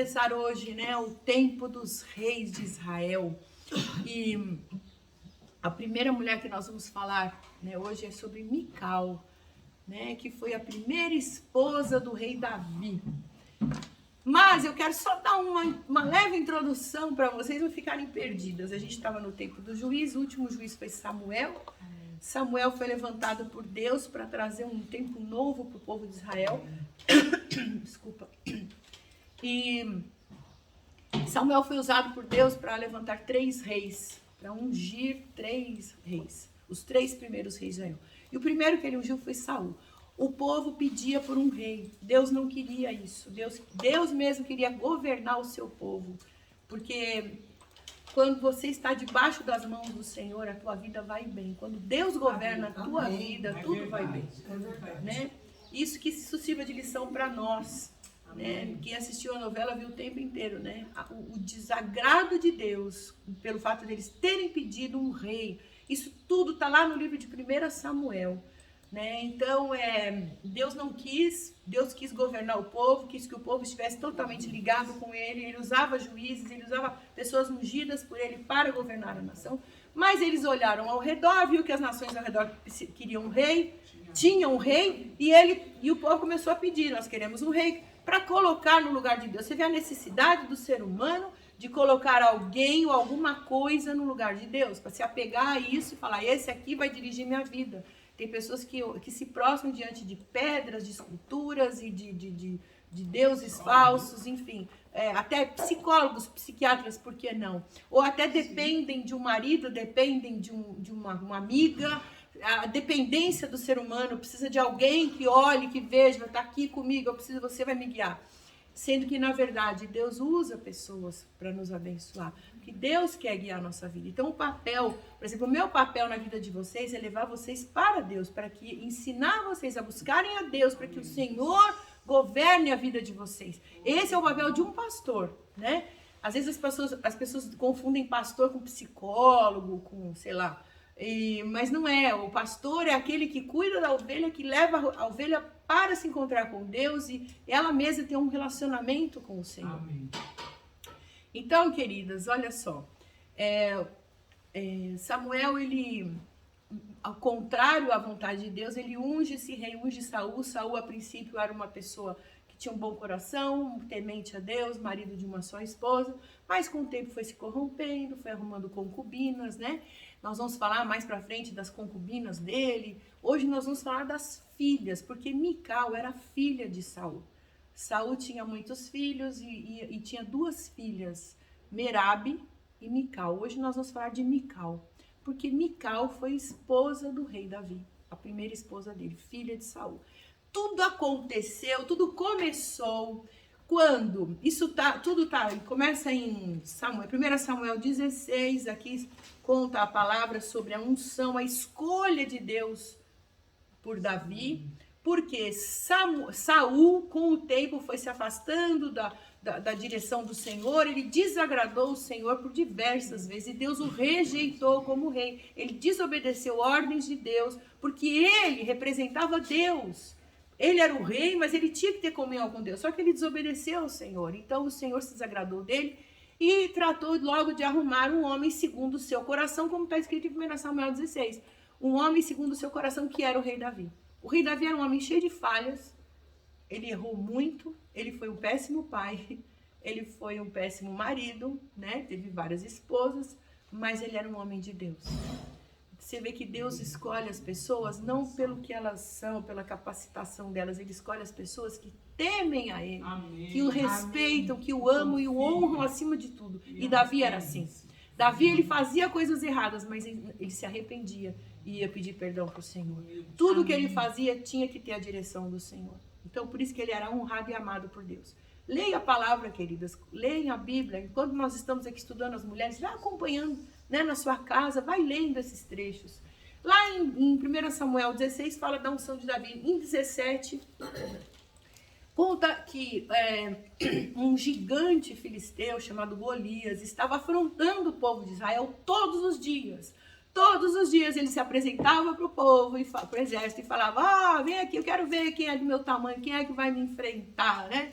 começar hoje, né, o tempo dos reis de Israel. E a primeira mulher que nós vamos falar, né, hoje é sobre Mical, né, que foi a primeira esposa do rei Davi. Mas eu quero só dar uma leve introdução para vocês não ficarem perdidas. A gente estava no tempo do juiz, o último juiz foi Samuel. Samuel foi levantado por Deus para trazer um tempo novo para o povo de Israel. Desculpa. E Samuel foi usado por Deus para levantar 3 reis, para ungir 3 reis, os 3 primeiros reis de Israel. E o primeiro que ele ungiu foi Saul. O povo pedia por um rei. Deus não queria isso. Deus mesmo queria governar o seu povo. Porque quando você está debaixo das mãos do Senhor, a tua vida vai bem. Quando Deus governa a tua vida, tudo vai bem. Né? Isso sirva de lição para nós. Né? Quem assistiu a novela viu o tempo inteiro, né? O desagrado de Deus, pelo fato deles terem pedido um rei. Isso tudo está lá no livro de 1 Samuel. Né? Então, Deus não quis, Deus quis governar o povo, quis que o povo estivesse totalmente ligado com ele usava juízes, ele usava pessoas ungidas por ele para governar a nação, mas eles olharam ao redor, viu que as nações ao redor queriam um rei, tinham um rei, e o povo começou a pedir, nós queremos um rei para colocar no lugar de Deus. Você vê a necessidade do ser humano de colocar alguém ou alguma coisa no lugar de Deus, para se apegar a isso e falar, esse aqui vai dirigir minha vida. Tem pessoas que se prostram diante de pedras, de esculturas e de deuses falsos, enfim. Até psicólogos, psiquiatras, por que não? Ou até dependem de um marido, dependem de uma amiga. A dependência do ser humano precisa de alguém que olhe, que veja, está aqui comigo, você vai me guiar. Sendo que, na verdade, Deus usa pessoas para nos abençoar. Porque Deus quer guiar a nossa vida. Então, por exemplo, o meu papel na vida de vocês é levar vocês para Deus, para ensinar vocês a buscarem a Deus, para que o Senhor governe a vida de vocês. Esse é o papel de um pastor, né? Às vezes as pessoas confundem pastor com psicólogo, com, sei lá, mas não é. O pastor é aquele que cuida da ovelha, que leva a ovelha para se encontrar com Deus e ela mesma tem um relacionamento com o Senhor. Amém. Então, queridas, olha só. Samuel, ele, ao contrário à vontade de Deus, ele unge esse rei, unge Saul. Saul, a princípio, era uma pessoa que tinha um bom coração, temente a Deus, marido de uma só esposa, mas com o tempo foi se corrompendo, foi arrumando concubinas, né? Nós vamos falar mais pra frente das concubinas dele. Hoje nós vamos falar das filhas, porque Mical era filha de Saul. Saul tinha muitos filhos e tinha 2 filhas, Merabe e Mical. Hoje nós vamos falar de Mical, porque Mical foi esposa do rei Davi, a primeira esposa dele, filha de Saul. Tudo aconteceu, tudo começou quando começa em Samuel, 1 Samuel 16, aqui conta a palavra sobre a unção, a escolha de Deus por Davi, porque Saul, com o tempo, foi se afastando da direção do Senhor, ele desagradou o Senhor por diversas vezes, e Deus o rejeitou como rei. Ele desobedeceu ordens de Deus, porque ele representava Deus. Ele era o rei, mas ele tinha que ter comunhão com Deus, só que ele desobedeceu ao Senhor. Então o Senhor se desagradou dele e tratou logo de arrumar um homem segundo o seu coração, como está escrito em 1 Samuel 16. Um homem segundo o seu coração, que era o rei Davi. O rei Davi era um homem cheio de falhas, ele errou muito, ele foi um péssimo pai, ele foi um péssimo marido, né? Teve várias esposas, mas ele era um homem de Deus. Você vê que Deus escolhe as pessoas não pelo que elas são, pela capacitação delas, ele escolhe as pessoas que temem a ele, amém, que o respeitam, amém, que o amam e o honram acima de tudo. E Davi era assim. Davi, ele fazia coisas erradas, mas ele se arrependia e ia pedir perdão para o Senhor. Tudo que ele fazia tinha que ter a direção do Senhor. Então, por isso que ele era honrado e amado por Deus. Leia a palavra, queridas, leiam a Bíblia. Enquanto nós estamos aqui estudando as mulheres, vai acompanhando, né, na sua casa, vai lendo esses trechos. Lá em 1 Samuel 16 fala da unção de Davi. Em 17 conta que um gigante filisteu chamado Golias estava afrontando o povo de Israel todos os dias. Todos os dias ele se apresentava para o povo, para o exército, e falava: vem aqui, eu quero ver quem é do meu tamanho, quem é que vai me enfrentar, né?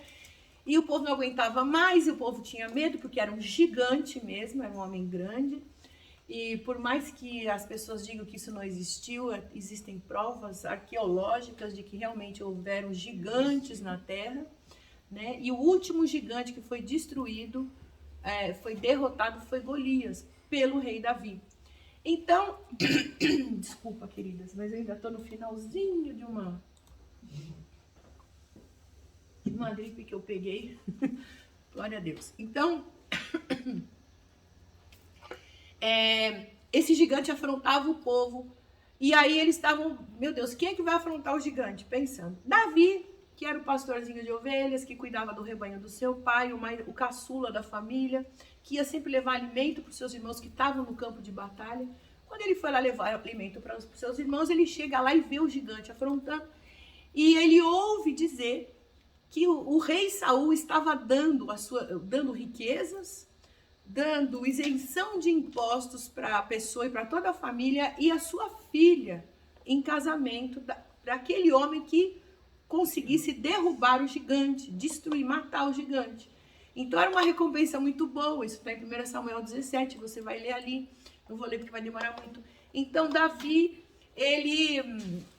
E o povo não aguentava mais, e o povo tinha medo, porque era um gigante mesmo, era um homem grande. E por mais que as pessoas digam que isso não existiu, existem provas arqueológicas de que realmente houveram gigantes na Terra, né? E o último gigante que foi destruído, foi derrotado, foi Golias, pelo rei Davi. Então, desculpa, queridas, mas eu ainda estou no finalzinho de uma gripe que eu peguei. Glória a Deus. Então, esse gigante afrontava o povo. E aí eles estavam, meu Deus, quem é que vai afrontar o gigante? Pensando. Davi, que era o pastorzinho de ovelhas, que cuidava do rebanho do seu pai, o caçula da família, que ia sempre levar alimento para os seus irmãos que estavam no campo de batalha. Quando ele foi lá levar alimento para os seus irmãos, ele chega lá e vê o gigante afrontando. E ele ouve dizer que o rei Saul estava dando riquezas, dando isenção de impostos para a pessoa e para toda a família e a sua filha em casamento para aquele homem que conseguisse derrubar o gigante, destruir, matar o gigante. Então era uma recompensa muito boa. Isso está em 1 Samuel 17, você vai ler ali. Não vou ler porque vai demorar muito. Então Davi,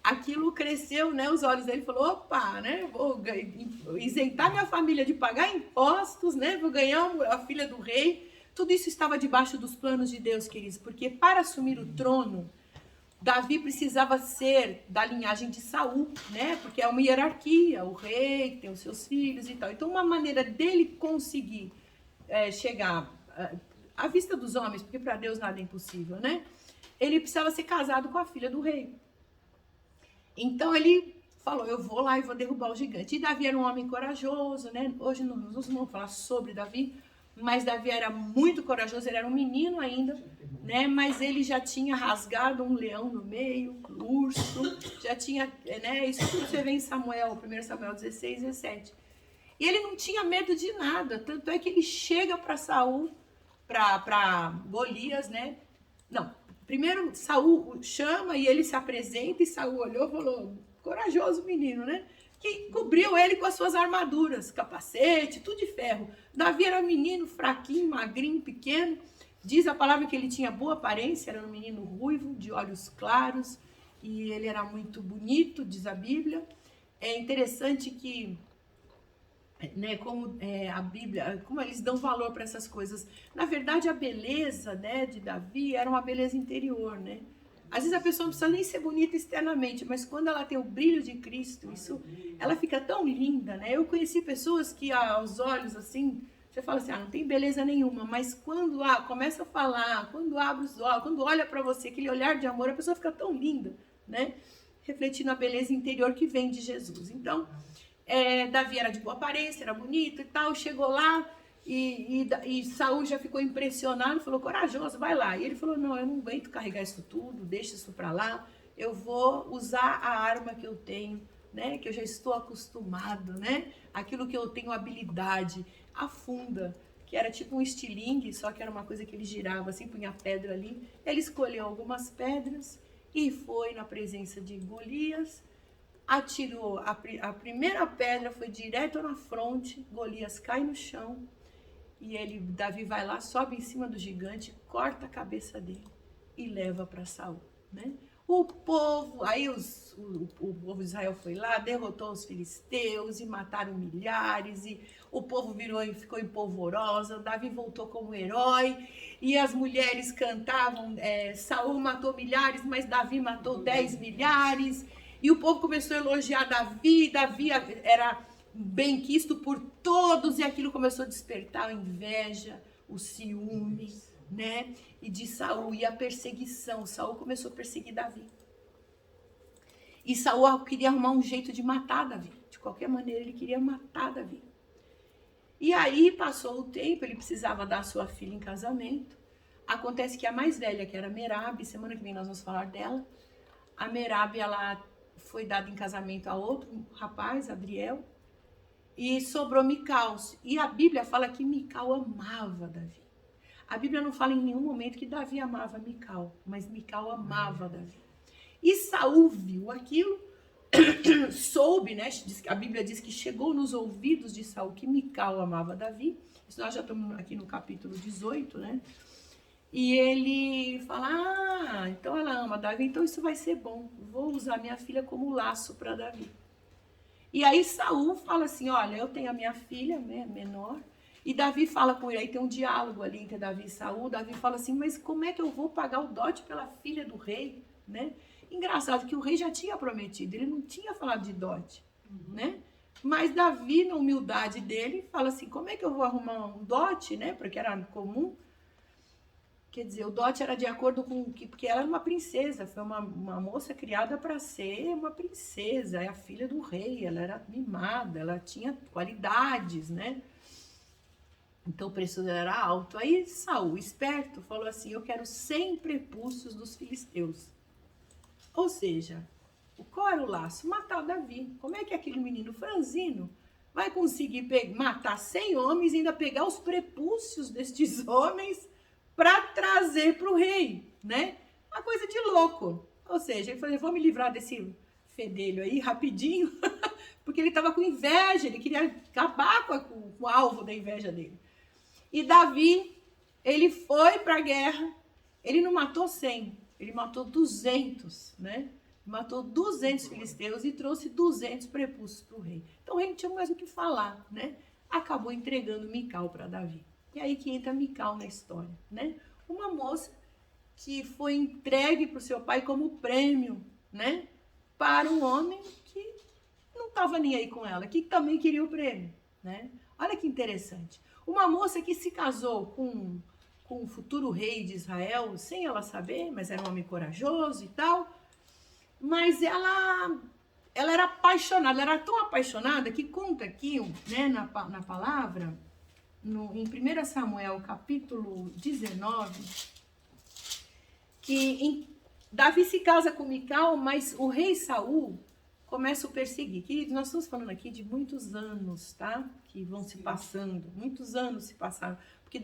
aquilo cresceu, né? Os olhos dele, falou, opa, né? Vou isentar minha família de pagar impostos, né? Vou ganhar a filha do rei. Tudo isso estava debaixo dos planos de Deus, queridos, porque para assumir o trono, Davi precisava ser da linhagem de Saul, né? Porque é uma hierarquia, o rei tem os seus filhos e tal. Então, uma maneira dele conseguir chegar à vista dos homens, porque para Deus nada é impossível, né? Ele precisava ser casado com a filha do rei. Então, ele falou, eu vou lá e vou derrubar o gigante. E Davi era um homem corajoso, né? Hoje nós não vamos falar sobre Davi, mas Davi era muito corajoso, ele era um menino ainda, né? Mas ele já tinha rasgado um leão no meio, um urso, já tinha, né? Isso tudo você vê em Samuel, 1 Samuel 16, 17. E ele não tinha medo de nada, tanto é que ele chega para Saul, para Golias, né? Não, primeiro Saul chama e ele se apresenta e Saul olhou e falou, corajoso menino, né? Que cobriu ele com as suas armaduras, capacete, tudo de ferro. Davi era um menino fraquinho, magrinho, pequeno. Diz a palavra que ele tinha boa aparência, era um menino ruivo, de olhos claros, e ele era muito bonito, diz a Bíblia. É interessante que, né, como a Bíblia, como eles dão valor para essas coisas. Na verdade, a beleza, né, de Davi era uma beleza interior, né? Às vezes a pessoa não precisa nem ser bonita externamente, mas quando ela tem o brilho de Cristo, ela fica tão linda, né? Eu conheci pessoas que aos olhos, assim, você fala assim, não tem beleza nenhuma, mas quando começa a falar, quando abre os olhos, quando olha para você, aquele olhar de amor, a pessoa fica tão linda, né? Refletindo a beleza interior que vem de Jesus. Então, Davi era de boa aparência, era bonito e tal, chegou lá, e Saul já ficou impressionado, falou, corajoso, vai lá. E ele falou, não, eu não aguento carregar isso tudo, deixa isso para lá, eu vou usar a arma que eu tenho, né, que eu já estou acostumado, né, aquilo que eu tenho habilidade, a funda, que era tipo um estilingue, só que era uma coisa que ele girava assim, punha pedra ali. Ele escolheu algumas pedras e foi na presença de Golias, atirou, a primeira pedra foi direto na fronte, Golias cai no chão, e Davi vai lá, sobe em cima do gigante, corta a cabeça dele e leva para Saul, né? O povo, aí o povo de Israel foi lá, derrotou os filisteus e mataram milhares, e o povo virou e ficou empolvorosa, Davi voltou como herói, e as mulheres cantavam, Saul matou milhares, mas Davi matou 10 milhares, e o povo começou a elogiar Davi era benquisto por todos, e aquilo começou a despertar a inveja, o ciúme, né? E de Saul, e a perseguição. Saul começou a perseguir Davi. E Saul queria arrumar um jeito de matar Davi. De qualquer maneira, ele queria matar Davi. E aí passou o tempo, ele precisava dar sua filha em casamento. Acontece que a mais velha, que era Merabe, semana que vem nós vamos falar dela, a Merabe, ela foi dada em casamento a outro rapaz, Adriel, e sobrou Mical. E a Bíblia fala que Mical amava Davi. A Bíblia não fala em nenhum momento que Davi amava Mical, mas Mical amava Davi. E Saul viu aquilo, soube, né? A Bíblia diz que chegou nos ouvidos de Saul que Mical amava Davi. Isso nós já estamos aqui no capítulo 18, né? E ele fala, então ela ama Davi, então isso vai ser bom. Vou usar minha filha como laço para Davi. E aí Saul fala assim, olha, eu tenho a minha filha, né, menor, e Davi fala com ele, aí tem um diálogo ali entre Davi e Saul. Davi fala assim, mas como é que eu vou pagar o dote pela filha do rei, né? Engraçado que o rei já tinha prometido, ele não tinha falado de dote, né? Mas Davi, na humildade dele, fala assim, como é que eu vou arrumar um dote, né? Porque era comum. Quer dizer, o dote era de acordo com... Porque ela era uma princesa, foi uma moça criada para ser uma princesa, é a filha do rei, ela era mimada, ela tinha qualidades, né? Então o preço dela era alto. Aí Saul, esperto, falou assim, eu quero 100 prepúcios dos filisteus. Ou seja, qual era o laço? Matar Davi. Como é que aquele menino franzino vai conseguir matar 100 homens e ainda pegar os prepúcios destes homens para trazer para o rei, né? Uma coisa de louco. Ou seja, ele falou, vou me livrar desse fedelho aí rapidinho, porque ele estava com inveja, ele queria acabar com o alvo da inveja dele. E Davi, ele foi para a guerra, ele não matou 100, ele matou 200, né? Matou 200 filisteus e trouxe 200 prepúcios para o rei. Então o rei não tinha mais o que falar, né? Acabou entregando Mical para Davi. E aí que entra Mical na história, né? Uma moça que foi entregue para o seu pai como prêmio, né? Para um homem que não estava nem aí com ela, que também queria o prêmio, né? Olha que interessante. Uma moça que se casou com o futuro rei de Israel, sem ela saber, mas era um homem corajoso e tal. Mas ela era apaixonada, ela era tão apaixonada que conta aqui, né, na palavra... em 1 Samuel, capítulo 19, que Davi se casa com Mical, mas o rei Saul começa a o perseguir. Queridos, nós estamos falando aqui de muitos anos, tá? Que vão se passando, muitos anos se passaram. Porque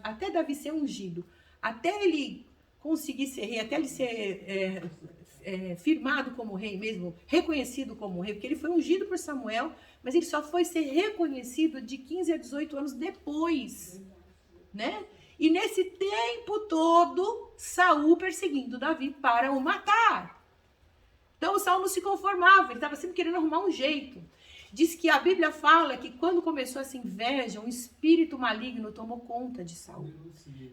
até Davi ser ungido, até ele conseguir ser rei, até ele ser firmado como rei mesmo, reconhecido como rei, porque ele foi ungido por Samuel, mas ele só foi ser reconhecido de 15 a 18 anos depois, né? E nesse tempo todo, Saul perseguindo Davi para o matar. Então o Saul não se conformava, ele estava sempre querendo arrumar um jeito. Diz que a Bíblia fala que quando começou essa inveja, um espírito maligno tomou conta de Saul.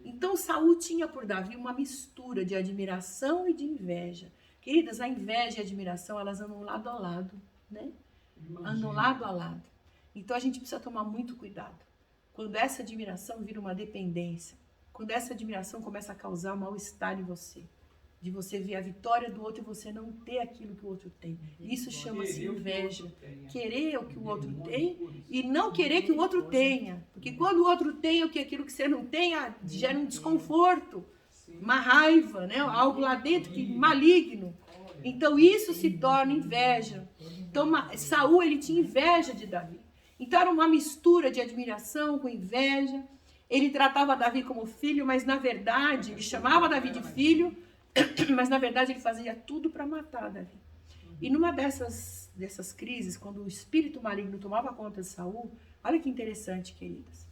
Então Saul tinha por Davi uma mistura de admiração e de inveja. Queridas, a inveja e a admiração, elas andam lado a lado, né? Andam lado a lado. Então a gente precisa tomar muito cuidado. Quando essa admiração vira uma dependência, quando essa admiração começa a causar mal-estar em você, de você ver a vitória do outro e você não ter aquilo que o outro tem. Isso chama-se inveja. Querer o que o outro tem e não querer que o outro tenha. Porque quando o outro tem aquilo que você não tem, gera um desconforto, uma raiva, né? Algo lá dentro que maligno. Então isso se torna inveja. Então Saul, ele tinha inveja de Davi. Então era uma mistura de admiração com inveja. Ele tratava Davi como filho, mas na verdade, ele chamava Davi de filho, mas na verdade ele fazia tudo para matar Davi. E numa dessas crises, quando o espírito maligno tomava conta de Saul, olha que interessante, queridas.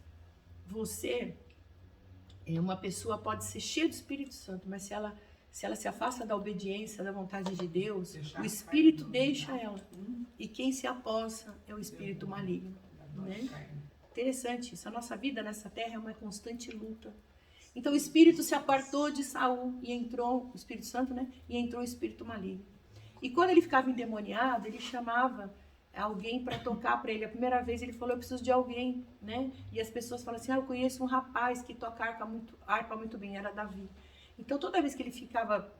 Uma pessoa pode ser cheia do Espírito Santo, mas se ela se afasta da obediência, da vontade de Deus, o Espírito deixa ela. E quem se apossa é o espírito maligno, né? Interessante isso. A nossa vida nessa terra é uma constante luta. Então o Espírito se apartou de Saul e entrou, o Espírito Santo, né? E entrou o espírito maligno. E quando ele ficava endemoniado, ele chamava alguém para tocar para ele. A primeira vez ele falou, eu preciso de alguém, né? E as pessoas falam assim, eu conheço um rapaz que toca harpa muito bem, era Davi. Então toda vez que ele ficava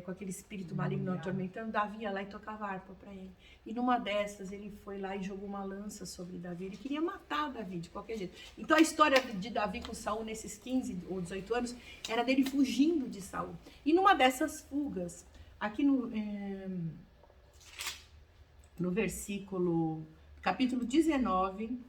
com aquele espírito maligno atormentando, Davi ia lá e tocava harpa para ele. E numa dessas ele foi lá e jogou uma lança sobre Davi. Ele queria matar Davi de qualquer jeito. Então a história de Davi com Saul nesses 15 ou 18 anos era dele fugindo de Saul. E numa dessas fugas, aqui no versículo, capítulo 19,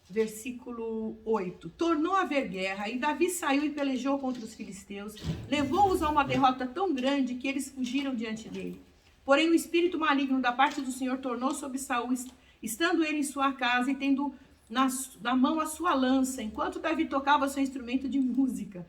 versículo 8. Tornou a haver guerra, e Davi saiu e pelejou contra os filisteus, levou-os a uma derrota tão grande que eles fugiram diante dele. Porém, o espírito maligno da parte do Senhor tornou sobre Saul, estando ele em sua casa e tendo na mão a sua lança, enquanto Davi tocava seu instrumento de música.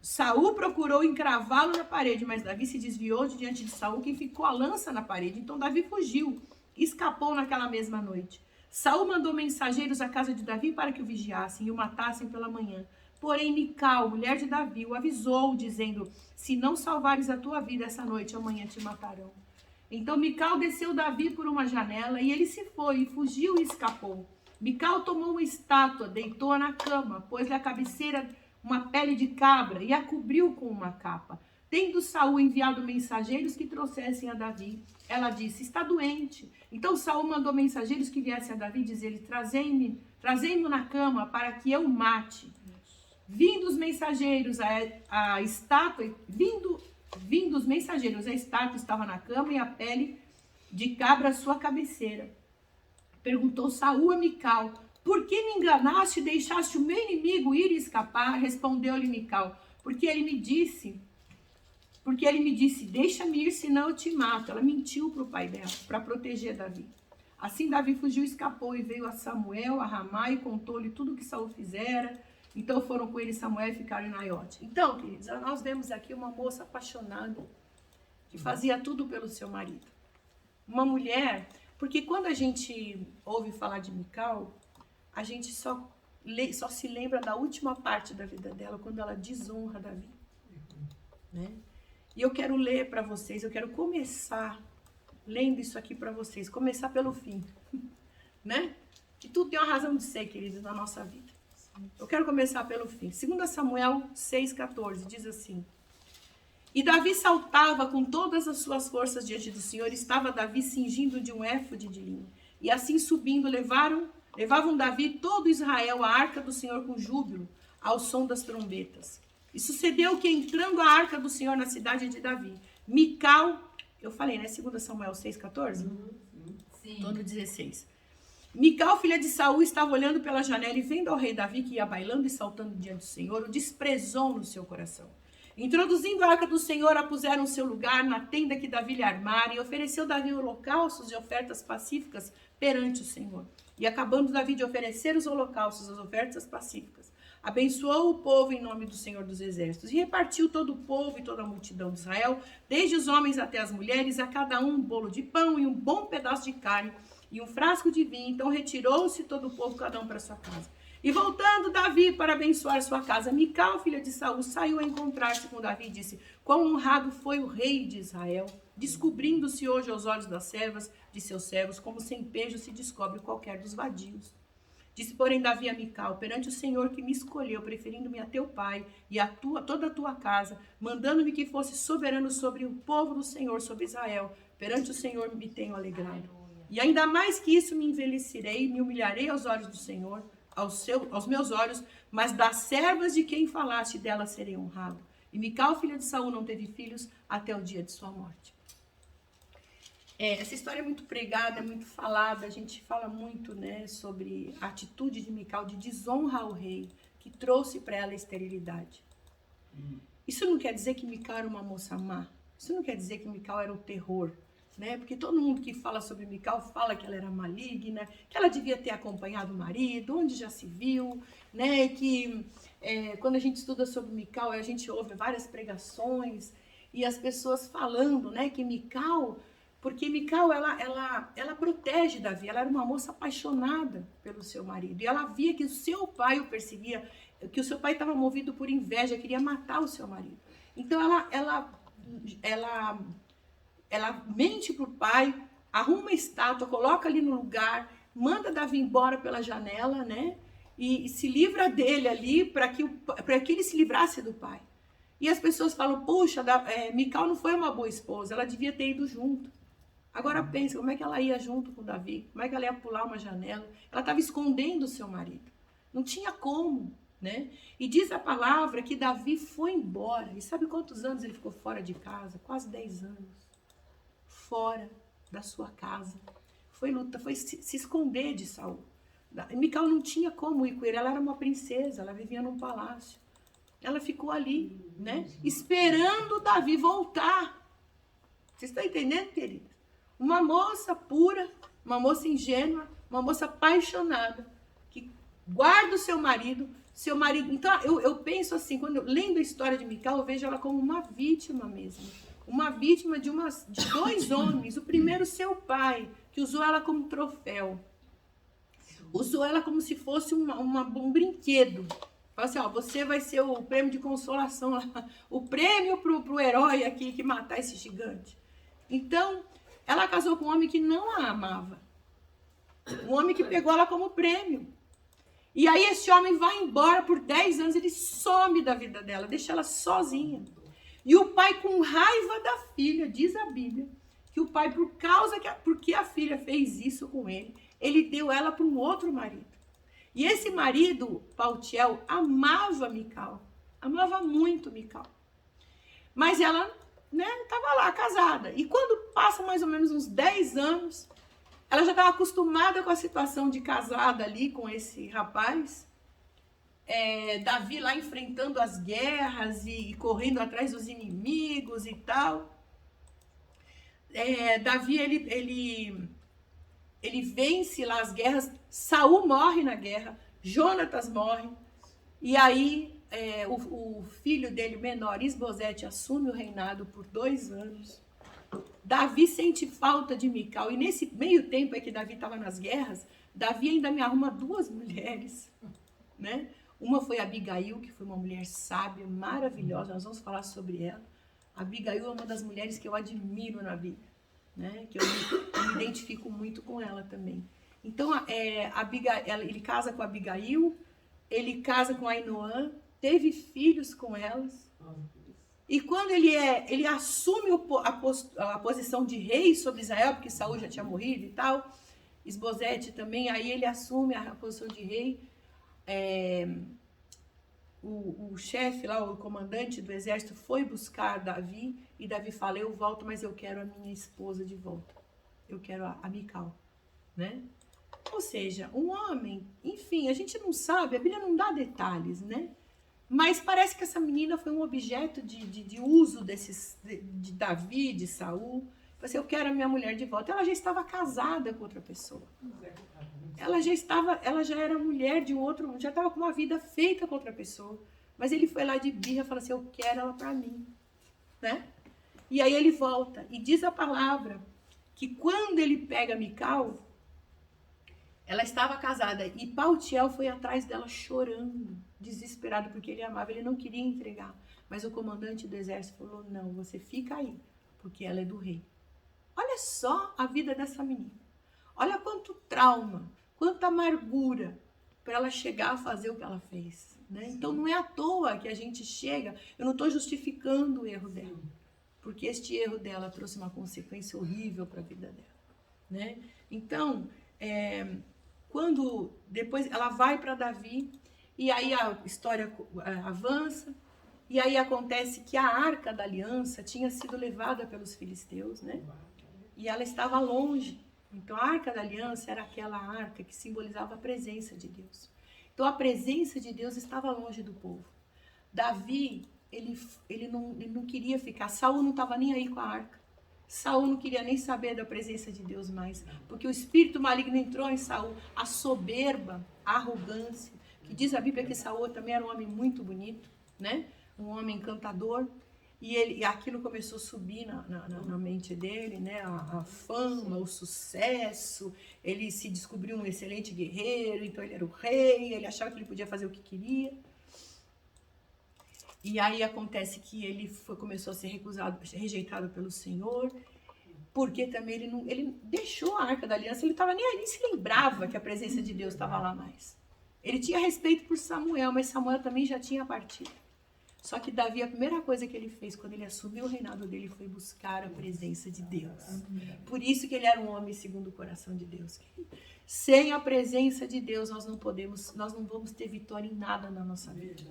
Saul procurou encravá-lo na parede, mas Davi se desviou de diante de Saul, que ficou a lança na parede. Então Davi fugiu e escapou naquela mesma noite. Saul mandou mensageiros à casa de Davi para que o vigiassem e o matassem pela manhã. Porém, Mical, mulher de Davi, o avisou, dizendo: se não salvares a tua vida essa noite, amanhã te matarão. Então Mical desceu Davi por uma janela, e ele se foi, e fugiu e escapou. Mical tomou uma estátua, deitou-a na cama, pôs-lhe à cabeceira uma pele de cabra e a cobriu com uma capa. Tendo Saul enviado mensageiros que trouxessem a Davi, ela disse: está doente. Então Saul mandou mensageiros que viessem a Davi, dizer-lhe: trazei-mo na cama para que eu o mate. Vindo os mensageiros, a estátua, vindo os mensageiros, a estátua estava na cama e a pele de cabra à sua cabeceira. Perguntou Saul a Mical: por que me enganaste e deixaste o meu inimigo ir e escapar? Respondeu-lhe Mical: porque ele me disse, deixa-me ir, senão eu te mato. Ela mentiu para o pai dela, para proteger Davi. Assim Davi fugiu, escapou e veio a Samuel, a Ramá, e contou-lhe tudo o que Saul fizera. Então foram com ele Samuel e ficaram em Naiote. Então, queridos, nós vemos aqui uma moça apaixonada, que fazia tudo pelo seu marido. Uma mulher, porque quando a gente ouve falar de Mical, a gente só se lembra da última parte da vida dela, quando ela desonra Davi. Né? E eu quero ler para vocês, eu quero começar lendo isso aqui para vocês, começar pelo fim. Né? Que tudo tem uma razão de ser, queridos, na nossa vida. Eu quero começar pelo fim. 2 Samuel 6,14 diz assim: e Davi saltava com todas as suas forças diante do Senhor, estava Davi cingindo de um éfode de linho. E assim subindo, levavam Davi todo Israel à arca do Senhor com júbilo, ao som das trombetas. E sucedeu que, entrando a arca do Senhor na cidade de Davi, Mical, eu falei, né? 2 Samuel 6,14? Sim. Estou no 16. Mical, filha de Saul, estava olhando pela janela e vendo ao rei Davi, que ia bailando e saltando diante do Senhor, o desprezou no seu coração. Introduzindo a arca do Senhor, a puseram no seu lugar na tenda que Davi lhe armara, e ofereceu Davi holocaustos e ofertas pacíficas perante o Senhor. E acabando Davi de oferecer os holocaustos, as ofertas pacíficas, abençoou o povo em nome do Senhor dos Exércitos, e repartiu todo o povo e toda a multidão de Israel, desde os homens até as mulheres, a cada um bolo de pão e um bom pedaço de carne, e um frasco de vinho. Então retirou-se todo o povo, cada um para sua casa. E voltando Davi para abençoar sua casa, Mical, filha de Saul, saiu a encontrar-se com Davi e disse: quão honrado foi o rei de Israel, descobrindo-se hoje aos olhos das servas de seus servos, como sem pejo se descobre qualquer dos vadios. Disse, porém, Davi a Mical: perante o Senhor que me escolheu, preferindo-me a teu pai e toda a tua casa, mandando-me que fosse soberano sobre o povo do Senhor, sobre Israel, perante o Senhor me tenho alegrado. E ainda mais que isso me envelhecerei, me humilharei aos olhos do Senhor, aos meus olhos, mas das servas de quem falaste, delas serei honrado. E Mical, filha de Saul, não teve filhos até o dia de sua morte. Essa história é muito pregada, é muito falada, a gente fala muito, né, sobre a atitude de Mical de desonra ao rei, que trouxe para ela a esterilidade. Isso não quer dizer que Mical era uma moça má, isso não quer dizer que Mical era o terror, né? Porque todo mundo que fala sobre Mical fala que ela era maligna, que ela devia ter acompanhado o marido, onde já se viu, né? Que quando a gente estuda sobre Mical, a gente ouve várias pregações e as pessoas falando, né, que Mical, porque Mical ela protege Davi, ela era uma moça apaixonada pelo seu marido e ela via que o seu pai o perseguia, que o seu pai estava movido por inveja, queria matar o seu marido. Então ela mente para o pai, arruma uma estátua, coloca ali no lugar, manda Davi embora pela janela, né? E se livra dele ali para que ele se livrasse do pai. E as pessoas falam: puxa, Mical não foi uma boa esposa, ela devia ter ido junto. Agora pensa, como é que ela ia junto com Davi? Como é que ela ia pular uma janela? Ela estava escondendo o seu marido. Não tinha como, né? E diz a palavra que Davi foi embora. E sabe quantos anos ele ficou fora de casa? Quase 10 anos. Fora da sua casa. Foi se esconder de Saul. Mical não tinha como ir com ele. Ela era uma princesa, ela vivia num palácio. Ela ficou ali, né? Esperando Davi voltar. Vocês estão entendendo, queridos? Uma moça pura, uma moça ingênua, uma moça apaixonada, que guarda o seu marido. Então, eu penso assim, quando eu lendo a história de Mical, eu vejo ela como uma vítima mesmo. Uma vítima de 2 homens. O primeiro, seu pai, que usou ela como troféu. Usou ela como se fosse um brinquedo. Fala assim, ó, você vai ser o prêmio de consolação, o prêmio pro herói aqui que matar esse gigante. Então, ela casou com um homem que não a amava. Um homem que pegou ela como prêmio. E aí esse homem vai embora por 10 anos, ele some da vida dela, deixa ela sozinha. E o pai, com raiva da filha, diz a Bíblia, que o pai, porque a filha fez isso com ele deu ela para um outro marido. E esse marido, Paltiel, amava Mical, amava muito Mical. Mas ela, estava lá, casada. E quando passa mais ou menos uns 10 anos, ela já estava acostumada com a situação de casada ali com esse rapaz. Davi lá enfrentando as guerras e correndo atrás dos inimigos e tal. Davi, ele vence lá as guerras. Saul morre na guerra. Jonatas morre. E aí o filho dele menor, Isbosete, assume o reinado por 2 anos. Davi sente falta de Mical. E nesse meio tempo que Davi estava nas guerras, Davi ainda me arruma 2 mulheres, né? Uma foi Abigail, que foi uma mulher sábia, maravilhosa. Nós vamos falar sobre ela. Abigail é uma das mulheres que eu admiro na Bíblia, né? Que eu me identifico muito com ela também. Então, ele casa com Abigail, ele casa com Ainoã, teve filhos com elas. E quando ele assume a posição de rei sobre Israel, porque Saul já tinha morrido e tal, Isbosete também, aí ele assume a posição de rei. O chefe lá, o comandante do exército, foi buscar Davi, e Davi fala, eu volto, mas eu quero a minha esposa de volta. Eu quero a Mical, né? Ou seja, um homem, enfim, a gente não sabe, a Bíblia não dá detalhes, né? Mas parece que essa menina foi um objeto de uso de Davi, de Saul. Assim, eu quero a minha mulher de volta. Ela já estava casada com outra pessoa. Ela já era mulher de um outro, já estava com uma vida feita com outra pessoa. Mas ele foi lá de birra e falou assim, eu quero ela para mim, né? E aí ele volta e diz a palavra que quando ele pega Mical, ela estava casada e Paltiel foi atrás dela chorando, desesperado, porque ele amava, ele não queria entregar. Mas o comandante do exército falou, não, você fica aí, porque ela é do rei. Olha só a vida dessa menina. Olha quanto trauma, quanta amargura para ela chegar a fazer o que ela fez, né? Então não é à toa que a gente chega, eu não estou justificando o erro dela, porque este erro dela trouxe uma consequência horrível para a vida dela, né? Então, quando depois ela vai para Davi, e aí a história avança, e aí acontece que a Arca da Aliança tinha sido levada pelos filisteus, né? E ela estava longe. Então a Arca da Aliança era aquela arca que simbolizava a presença de Deus. Então a presença de Deus estava longe do povo. Davi, ele não queria ficar, Saul não estava nem aí com a arca. Saul não queria nem saber da presença de Deus mais, porque o espírito maligno entrou em Saul, a soberba, a arrogância, que diz a Bíblia que Saul também era um homem muito bonito, né? Um homem encantador, e aquilo começou a subir na mente dele, né? A fama, o sucesso, ele se descobriu um excelente guerreiro, então ele era o rei, ele achava que ele podia fazer o que queria. E aí acontece que ele começou a ser rejeitado pelo Senhor, porque também ele deixou a Arca da Aliança, ele nem se lembrava que a presença de Deus estava lá mais. Ele tinha respeito por Samuel, mas Samuel também já tinha partido. Só que Davi, a primeira coisa que ele fez quando ele assumiu o reinado dele foi buscar a presença de Deus. Por isso que ele era um homem segundo o coração de Deus. Sem a presença de Deus, nós não vamos ter vitória em nada na nossa vida.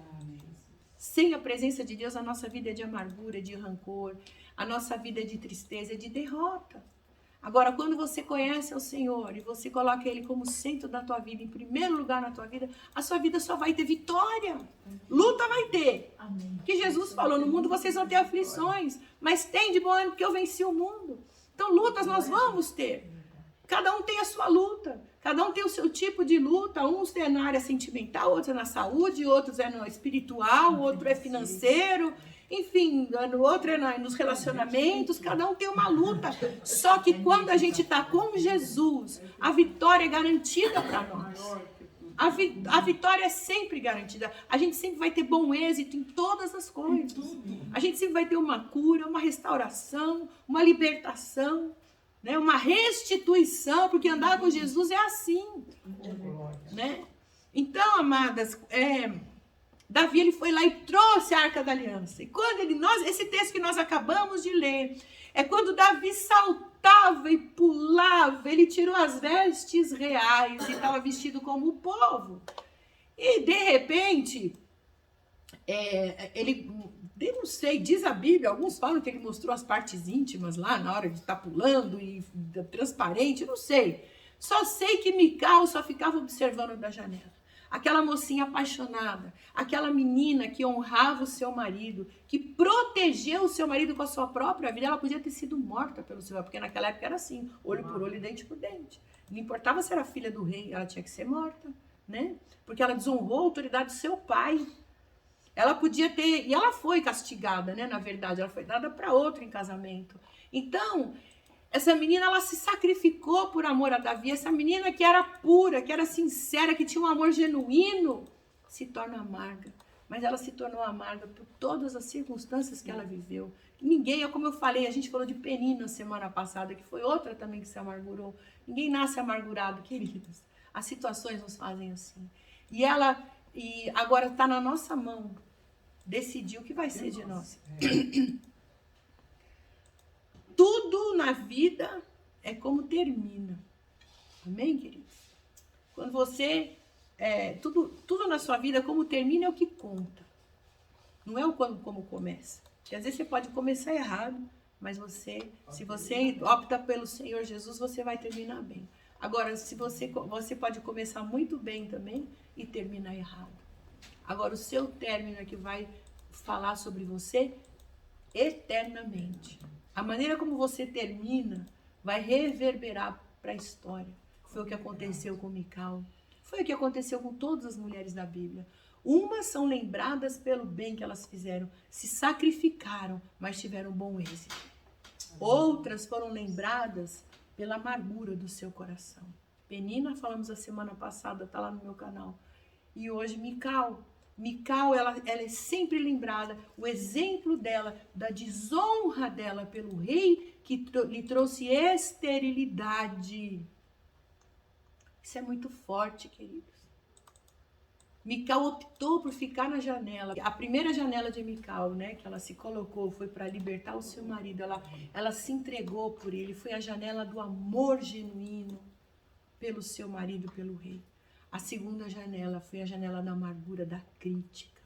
Sem a presença de Deus, a nossa vida é de amargura, de rancor, a nossa vida é de tristeza, é de derrota. Agora, quando você conhece o Senhor e você coloca Ele como centro da tua vida, em primeiro lugar na tua vida, a sua vida só vai ter vitória. Luta vai ter. Amém. Que Jesus falou, no mundo vocês vão ter aflições, mas tem de bom ânimo porque eu venci o mundo. Então, lutas nós vamos ter. Cada um tem a sua luta. Cada um tem o seu tipo de luta. Uns é na área sentimental, outros é na saúde, outros é no espiritual, outro é financeiro. Enfim, o outro é nos relacionamentos. Cada um tem uma luta. Só que quando a gente está com Jesus, a vitória é garantida para nós. A vitória é sempre garantida. A gente sempre vai ter bom êxito em todas as coisas. A gente sempre vai ter uma cura, uma restauração, uma libertação, né? Uma restituição, porque andar com Jesus é assim. Né? Então, amadas, Davi ele foi lá e trouxe a Arca da Aliança. E quando esse texto que nós acabamos de ler, é quando Davi saltava e pulava, ele tirou as vestes reais e estava vestido como o povo. E de repente, eu não sei, diz a Bíblia, alguns falam que ele mostrou as partes íntimas lá na hora de estar pulando e transparente, não sei. Só sei que Mical só ficava observando da janela. Aquela mocinha apaixonada, aquela menina que honrava o seu marido, que protegeu o seu marido com a sua própria vida, ela podia ter sido morta pelo seu marido, porque naquela época era assim, olho por olho e dente por dente. Não importava se era filha do rei, ela tinha que ser morta, né? Porque ela desonrou a autoridade do seu pai. Ela podia ter, e ela foi castigada, né? Na verdade, ela foi dada para outro em casamento. Então, essa menina, ela se sacrificou por amor a Davi. Essa menina que era pura, que era sincera, que tinha um amor genuíno, se torna amarga. Mas ela se tornou amarga por todas as circunstâncias que ela viveu. Ninguém, como eu falei, a gente falou de Penina semana passada, que foi outra também que se amargurou. Ninguém nasce amargurado, queridos. As situações nos fazem assim. E agora está na nossa mão decidir o que vai ser de nós. Tudo na vida é como termina. Amém, queridos? Quando você... tudo na sua vida, como termina é o que conta. Não é o como começa. Porque às vezes você pode começar errado, mas se você opta pelo Senhor Jesus, você vai terminar bem. Agora, se você pode começar muito bem também e terminar errado. Agora, o seu término é que vai falar sobre você eternamente. A maneira como você termina vai reverberar para a história. Foi o que aconteceu com Mical. Foi o que aconteceu com todas as mulheres da Bíblia. Umas são lembradas pelo bem que elas fizeram, se sacrificaram, mas tiveram bom êxito. Outras foram lembradas pela amargura do seu coração. Penina, falamos a semana passada, está lá no meu canal. E hoje Mical. Mical, ela é sempre lembrada, o exemplo dela, da desonra dela pelo rei que lhe trouxe esterilidade. Isso é muito forte, queridos. Mical optou por ficar na janela. A primeira janela de Mical, né, que ela se colocou, foi para libertar o seu marido. Ela se entregou por ele. Foi a janela do amor genuíno pelo seu marido, pelo rei. A segunda janela foi a janela da amargura, da crítica.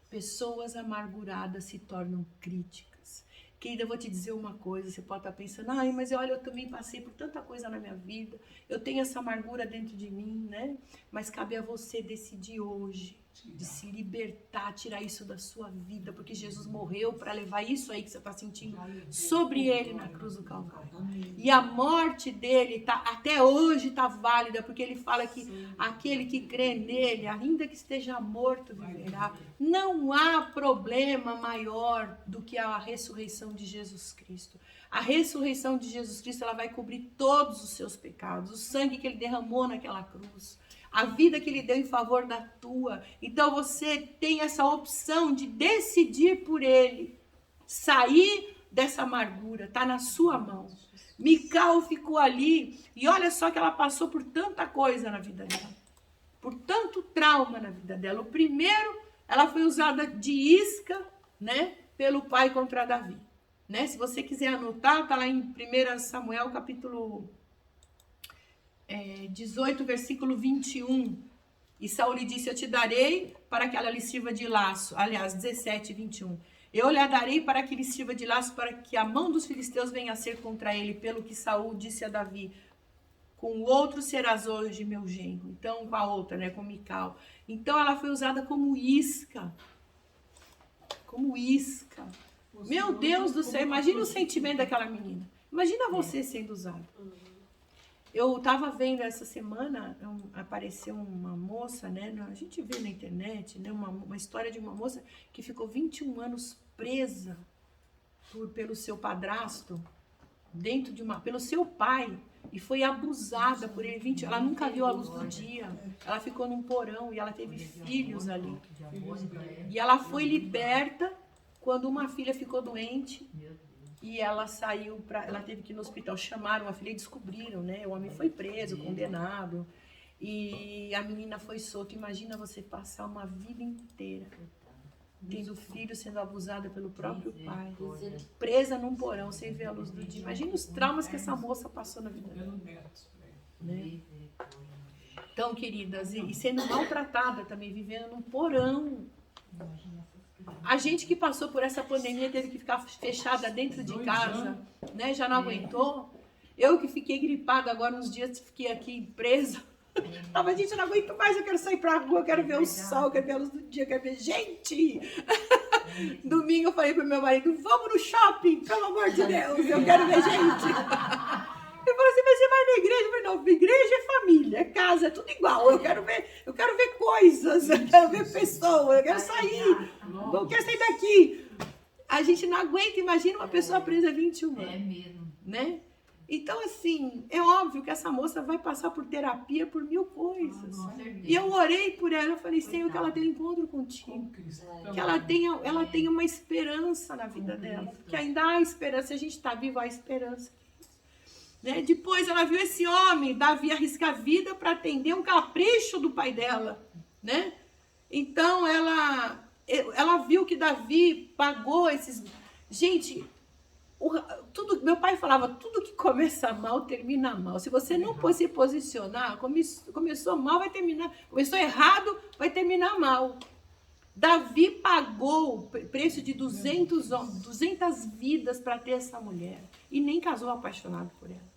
Pessoas amarguradas se tornam críticas. Querida, eu vou te dizer uma coisa, você pode estar pensando, mas olha, eu também passei por tanta coisa na minha vida, eu tenho essa amargura dentro de mim, né? Mas cabe a você decidir hoje, de se libertar, tirar isso da sua vida, porque Jesus morreu para levar isso aí que você está sentindo sobre ele na cruz do Calvário. E a morte dele até hoje está válida, porque ele fala que aquele que crê nele, ainda que esteja morto, viverá. Não há problema maior do que a ressurreição de Jesus Cristo. A ressurreição de Jesus Cristo, ela vai cobrir todos os seus pecados, o sangue que ele derramou naquela cruz, a vida que ele deu em favor da tua. Então você tem essa opção de decidir por ele, sair dessa amargura, está na sua mão. Mical ficou ali e olha só que ela passou por tanta coisa na vida dela, por tanto trauma na vida dela. O primeiro, ela foi usada de isca, né, pelo pai contra Davi. Né? Se você quiser anotar, está lá em 1 Samuel, capítulo 18, versículo 21. E Saul lhe disse, eu te darei para que ela lhe sirva de laço. Aliás, 17, 21. Eu lhe darei para que lhe sirva de laço, para que a mão dos filisteus venha a ser contra ele, pelo que Saul disse a Davi. Com o outro serás hoje meu genro. Então, com a outra, né, com Mical. Então, ela foi usada como isca. Como isca. Meu Deus do céu, imagina o sentimento daquela menina. Imagina você sendo usado. Eu estava vendo essa semana, apareceu uma moça, né? A gente vê na internet, né? Uma história de uma moça que ficou 21 anos presa pelo seu padrasto, pelo seu pai, e foi abusada por ele. Ela nunca viu a luz do dia. Ela ficou num porão e ela teve filhos ali. E ela foi liberta quando uma filha ficou doente. E ela ela teve que ir no hospital, chamaram a filha e descobriram, né? O homem foi preso, condenado, e a menina foi solta. Imagina você passar uma vida inteira tendo filho sendo abusada pelo próprio pai, presa num porão, sem ver a luz do dia. Imagina os traumas que essa moça passou na vida dela. Né? Então, queridas, e sendo maltratada também, vivendo num porão. A gente que passou por essa pandemia teve que ficar fechada dentro de casa, né? Já não aguentou. Eu que fiquei gripada agora uns dias, fiquei aqui presa. Tava, gente, eu não aguento mais, eu quero sair pra rua, eu quero ver o sol, eu quero ver a luz do dia, eu quero ver gente. Domingo eu falei pro meu marido, vamos no shopping, pelo amor de Deus, eu quero ver gente. Ele falou assim, mas você vai na igreja? Eu falei, não, igreja é família, é casa, é tudo igual. Eu quero ver coisas, eu quero ver pessoas, eu quero sair, não quero sair daqui. A gente não aguenta, imagina uma pessoa presa 21 anos. É mesmo. Né? Então, assim, é óbvio que essa moça vai passar por terapia, por mil coisas. E eu orei por ela, eu falei, Senhor, que ela tenha um encontro contigo. Que ela tenha uma esperança na vida dela. Que ainda há esperança, se a gente está vivo, há esperança. Né? Depois ela viu esse homem, Davi, arriscar a vida para atender um capricho do pai dela. Né? Então, ela viu que Davi pagou esses... Gente... meu pai falava, tudo que começa mal, termina mal. Se você não se posicionar, começou mal, vai terminar. Começou errado, vai terminar mal. Davi pagou o preço de 200 vidas para ter essa mulher. E nem casou apaixonado por ela.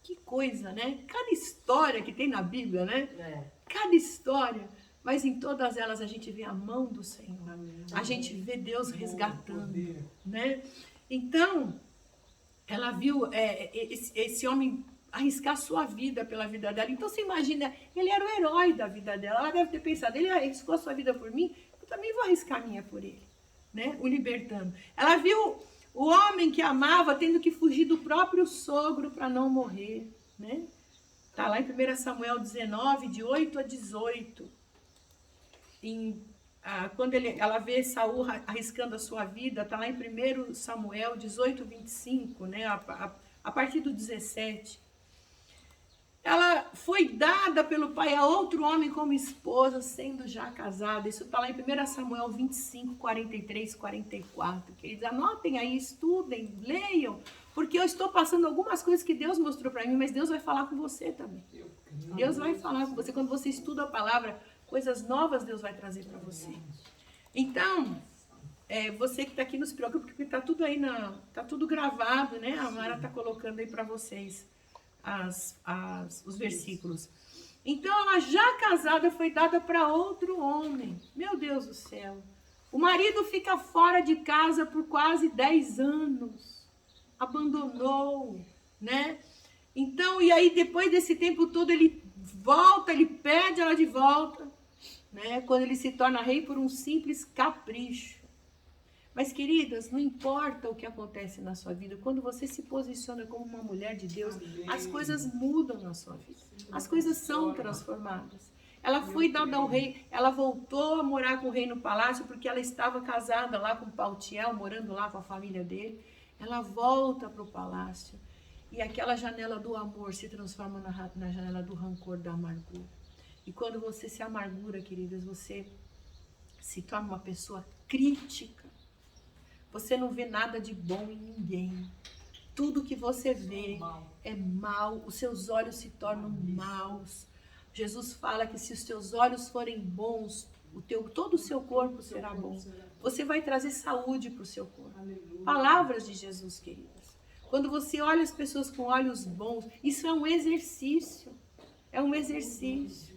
Que coisa, né? Cada história que tem na Bíblia, né? Cada história. Mas em todas elas a gente vê a mão do Senhor. A gente vê Deus resgatando, né? Então, ela viu esse homem arriscar sua vida pela vida dela. Então, você imagina, ele era o herói da vida dela. Ela deve ter pensado, ele arriscou a sua vida por mim, eu também vou arriscar a minha por ele, né? O libertando. Ela viu o homem que amava tendo que fugir do próprio sogro para não morrer, né? Tá lá em 1 Samuel 19, de 8 a 18. Quando ela vê Saul arriscando a sua vida, está lá em 1 Samuel 18, 25, né? A partir do 17. Ela foi dada pelo pai a outro homem como esposa, sendo já casada. Isso está lá em 1 Samuel 25, 43, 44. Queridos, anotem aí, estudem, leiam, porque eu estou passando algumas coisas que Deus mostrou para mim, mas Deus vai falar com você também. Deus vai falar com você. Quando você estuda a palavra, coisas novas Deus vai trazer para você. Então, você que está aqui, não se preocupe, porque está tudo aí, está tudo gravado, né? A Mara está colocando aí para vocês os versículos. Então, ela já casada foi dada para outro homem. Meu Deus do céu. O marido fica fora de casa por quase 10 anos. Abandonou, né? Então, e aí depois desse tempo todo, ele volta, ele pede ela de volta. Né, quando ele se torna rei por um simples capricho. Mas, queridas, não importa o que acontece na sua vida, quando você se posiciona como uma mulher de Deus, as coisas mudam na sua vida. As coisas são transformadas. Ela foi dada ao rei, ela voltou a morar com o rei no palácio, porque ela estava casada lá com Paltiel, morando lá com a família dele. Ela volta para o palácio. E aquela janela do amor se transforma na janela do rancor, da amargura. E quando você se amargura, queridas, você se torna uma pessoa crítica. Você não vê nada de bom em ninguém. Tudo que você vê é mal. Os seus olhos se tornam maus. Jesus fala que se os teus olhos forem bons, todo o seu corpo será bom. Você vai trazer saúde para o seu corpo. Palavras de Jesus, queridas. Quando você olha as pessoas com olhos bons, isso é um exercício. É um exercício.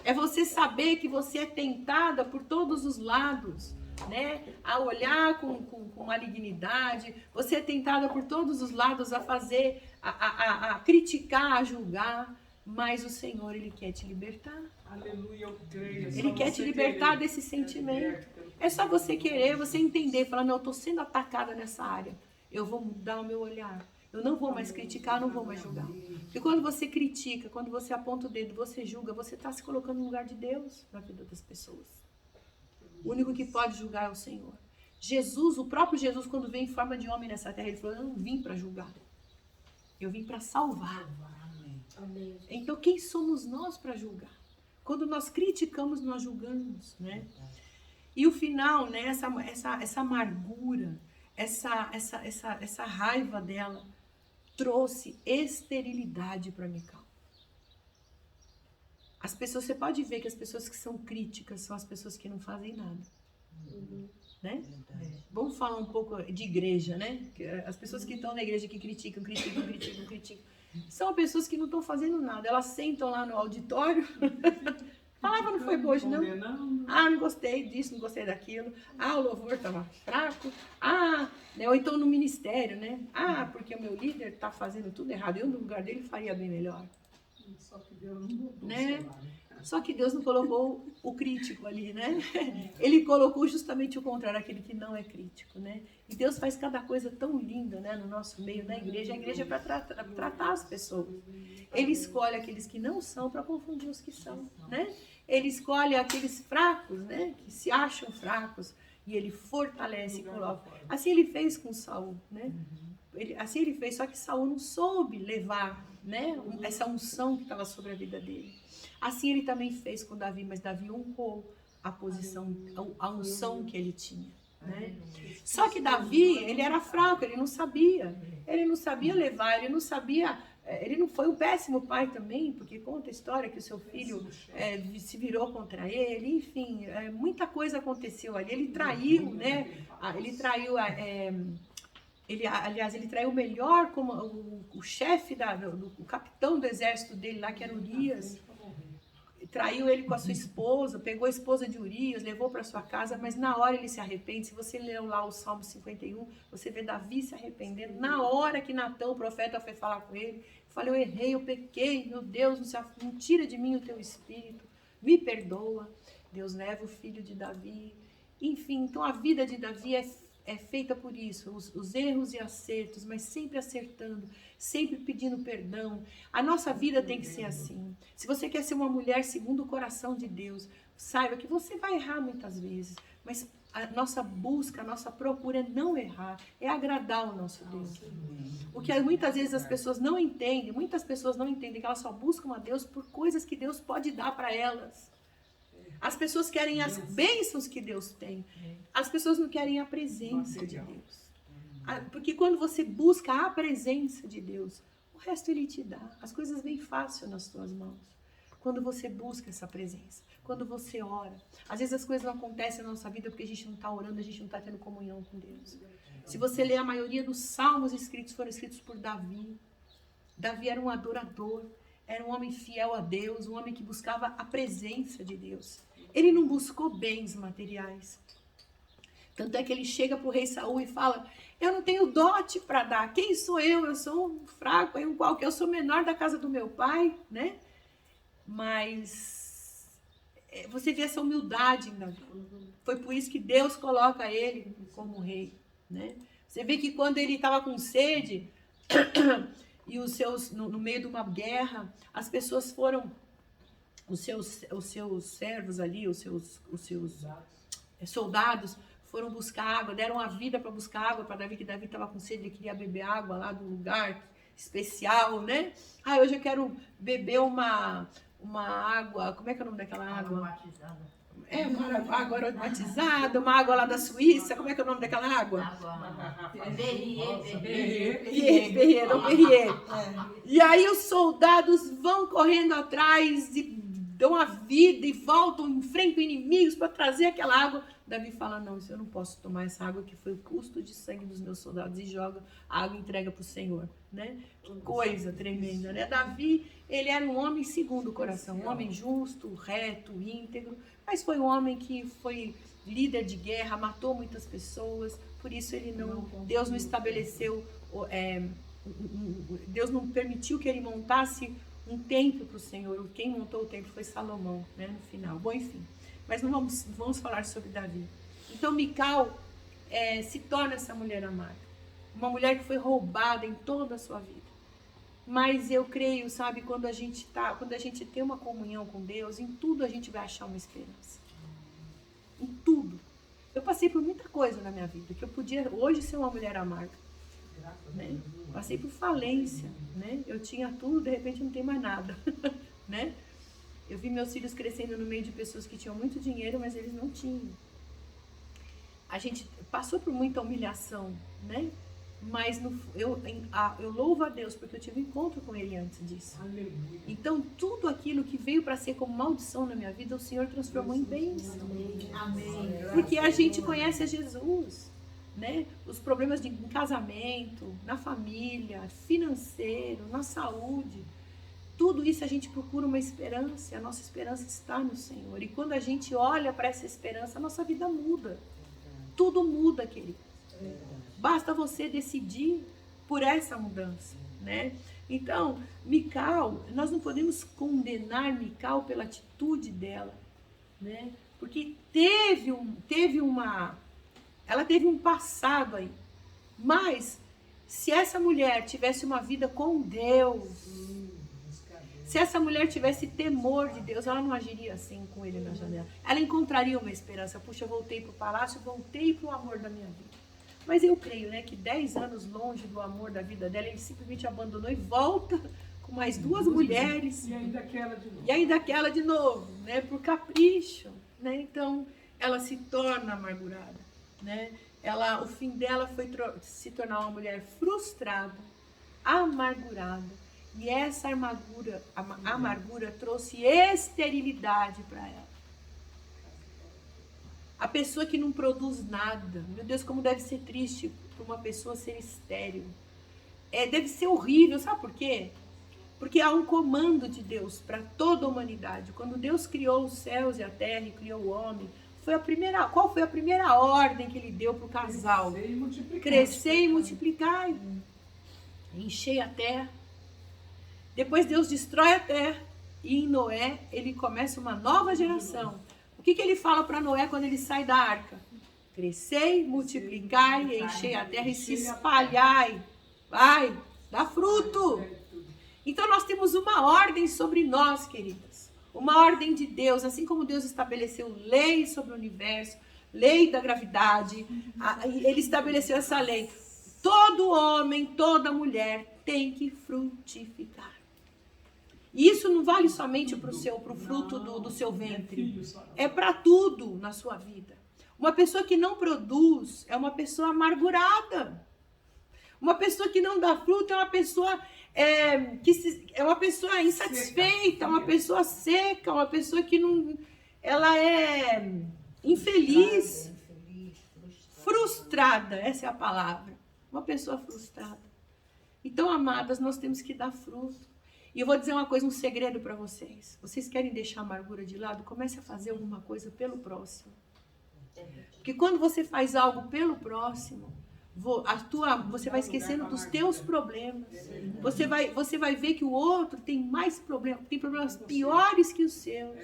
É você saber que você é tentada por todos os lados. né, a olhar com malignidade, você é tentada por todos os lados a fazer, a criticar, a julgar, mas o Senhor, Ele quer te libertar. Aleluia, eu creio. Ele quer te libertar desse sentimento. É só você querer, você entender, falar, não, eu estou sendo atacada nessa área, eu vou mudar o meu olhar. Eu não vou mais criticar, não vou mais julgar. Porque quando você critica, quando você aponta o dedo, você julga, você está se colocando no lugar de Deus na vida das pessoas. O único que pode julgar é o Senhor. Jesus, o próprio Jesus, quando veio em forma de homem nessa terra, ele falou, eu não vim para julgar. Eu vim para salvar. Então quem somos nós para julgar? Quando nós criticamos, nós julgamos, né? E o final, né, essa amargura, essa raiva dela, trouxe esterilidade para Mical. As pessoas, você pode ver que as pessoas que são críticas são as pessoas que não fazem nada. Né? Vamos falar um pouco de igreja, né? As pessoas que estão na igreja que criticam, são pessoas que não estão fazendo nada. Elas sentam lá no auditório, a palavra não foi boa hoje, não. Ah, não gostei disso, não gostei daquilo. Ah, o louvor estava fraco. Ah, né? Ou então no ministério, né? Ah, porque o meu líder está fazendo tudo errado. Eu, no lugar dele, faria bem melhor. Só que Deus não mudou, né? Só que Deus não colocou o crítico ali, né? Ele colocou justamente o contrário, aquele que não é crítico, né? E Deus faz cada coisa tão linda, né, no nosso meio, na igreja. A igreja é para tratar as pessoas. Ele escolhe aqueles que não são para confundir os que são, né? Ele escolhe aqueles fracos, né, que se acham fracos, e ele fortalece e coloca. Assim ele fez com Saul, né? Assim ele fez, só que Saul não soube levar, né, essa unção que estava sobre a vida dele. Assim ele também fez com Davi, mas Davi honrou a posição, a unção que ele tinha, né? Só que Davi, ele era fraco, ele não sabia levar, ele não foi um péssimo pai também, porque conta a história que o seu filho se virou contra ele, enfim, muita coisa aconteceu ali. Ele traiu, né? Ele traiu ele traiu o melhor, como o chefe, o capitão do exército dele lá, que era Urias. Traiu ele com a sua esposa, pegou a esposa de Urias, levou para sua casa, mas na hora ele se arrepende. Se você ler lá o Salmo 51, você vê Davi se arrependendo. Na hora que Natã, o profeta, foi falar com ele, falou, eu errei, eu pequei, meu Deus, não tira de mim o teu espírito, me perdoa. Deus leva o filho de Davi. Enfim, então a vida de Davi é feita por isso, os erros e acertos, mas sempre acertando, sempre pedindo perdão. A nossa vida tem que ser assim. Se você quer ser uma mulher segundo o coração de Deus, saiba que você vai errar muitas vezes, mas a nossa busca, a nossa procura é não errar, é agradar o nosso Deus. O que muitas vezes as pessoas não entendem, que elas só buscam a Deus por coisas que Deus pode dar para elas. As pessoas querem as bênçãos que Deus tem. As pessoas não querem a presença de Deus. Porque quando você busca a presença de Deus, o resto Ele te dá. As coisas vêm fácil nas tuas mãos. Quando você busca essa presença. Quando você ora. Às vezes as coisas não acontecem na nossa vida porque a gente não está orando, a gente não está tendo comunhão com Deus. Se você ler a maioria dos salmos escritos, foram escritos por Davi. Davi era um adorador. Era um homem fiel a Deus, um homem que buscava a presença de Deus. Ele não buscou bens materiais. Tanto é que ele chega para o rei Saul e fala, eu não tenho dote para dar. Quem sou eu? Eu sou um fraco, eu sou menor da casa do meu pai, né? Mas você vê essa humildade em Davi. Foi por isso que Deus coloca ele como rei, né? Você vê que quando ele estava com sede e no meio de uma guerra, as pessoas foram... Os seus servos ali, os seus soldados foram buscar água, deram a vida para buscar água para Davi, que Davi estava com sede, ele queria beber água lá do lugar especial, né? Hoje eu quero beber uma água, como é que é o nome daquela água? Uma água aromatizada, uma água lá da Suíça, como é que é o nome daquela água? Perrier. E aí os soldados vão correndo atrás e dão a vida e voltam, enfrentam inimigos para trazer aquela água. Davi fala, não, eu não posso tomar essa água que foi o custo de sangue dos meus soldados, e joga a água e entrega para o Senhor, né? Que coisa tremenda, né? Davi, ele era um homem segundo o coração, um homem justo, reto, íntegro, mas foi um homem que foi líder de guerra, matou muitas pessoas, por isso Deus não estabeleceu, Deus não permitiu que ele montasse um templo para o Senhor. Quem montou o templo foi Salomão, né, no final. Bom, enfim, mas não vamos falar sobre Davi. Então Mical se torna essa mulher amarga, uma mulher que foi roubada em toda a sua vida. Mas eu creio, sabe, quando a gente tem uma comunhão com Deus, em tudo a gente vai achar uma esperança. Em tudo. Eu passei por muita coisa na minha vida, que eu podia hoje ser uma mulher amarga. Né? Passei por falência, né? Eu tinha tudo, de repente não tem mais nada. Né? Eu vi meus filhos crescendo no meio de pessoas que tinham muito dinheiro, mas eles não tinham. A gente passou por muita humilhação, né? Mas eu louvo a Deus porque eu tive um encontro com Ele antes disso. Então tudo aquilo que veio para ser como maldição na minha vida, o Senhor transformou em bênção. Amém. Porque a gente conhece a Jesus, né? Os problemas em casamento, na família, financeiro, na saúde, tudo isso a gente procura uma esperança. A nossa esperança está no Senhor. E quando a gente olha para essa esperança, a nossa vida muda. Tudo muda, querido. Basta você decidir por essa mudança, né? Então, Mical, nós não podemos condenar Mical pela atitude dela, né? Porque ela teve um passado aí. Mas, se essa mulher tivesse uma vida com Deus, se essa mulher tivesse temor de Deus, ela não agiria assim com ele na janela. Ela encontraria uma esperança. Puxa, eu voltei para o palácio, voltei para o amor da minha vida. Mas eu creio, né, que 10 anos longe do amor da vida dela, ele simplesmente abandonou e volta com mais 2 mulheres. E ainda aquela de novo. E ainda aquela de novo, né, por capricho. Né? Então, ela se torna amargurada. Né? O fim dela foi se tornar uma mulher frustrada, amargurada. E essa amargura trouxe esterilidade para ela. A pessoa que não produz nada. Meu Deus, como deve ser triste para uma pessoa ser estéril. Deve ser horrível, sabe por quê? Porque há um comando de Deus para toda a humanidade. Quando Deus criou os céus e a terra e criou o homem, qual foi a primeira ordem que ele deu para o casal? Crescer e multiplicar. Encher a terra. Depois Deus destrói a terra. E em Noé, ele começa uma nova geração. O que ele fala para Noé quando ele sai da arca? Crescei, multiplicai, enchei a terra e se espalhai. Vai, dá fruto. Então nós temos uma ordem sobre nós, queridas. Uma ordem de Deus, assim como Deus estabeleceu leis sobre o universo, lei da gravidade, ele estabeleceu essa lei. Todo homem, toda mulher tem que frutificar. E isso não vale somente para o fruto do seu ventre. É para tudo na sua vida. Uma pessoa que não produz é uma pessoa amargurada. Uma pessoa que não dá fruto é uma pessoa é uma pessoa insatisfeita, uma pessoa seca, uma pessoa que não, ela é infeliz, frustrada, essa é a palavra. Uma pessoa frustrada. Então, amadas, nós temos que dar fruto. E eu vou dizer uma coisa, um segredo para vocês. Vocês querem deixar a amargura de lado? Comece a fazer alguma coisa pelo próximo. Porque quando você faz algo pelo próximo, você vai esquecendo dos teus problemas. Você vai ver que o outro tem mais problemas, tem problemas piores que os seus.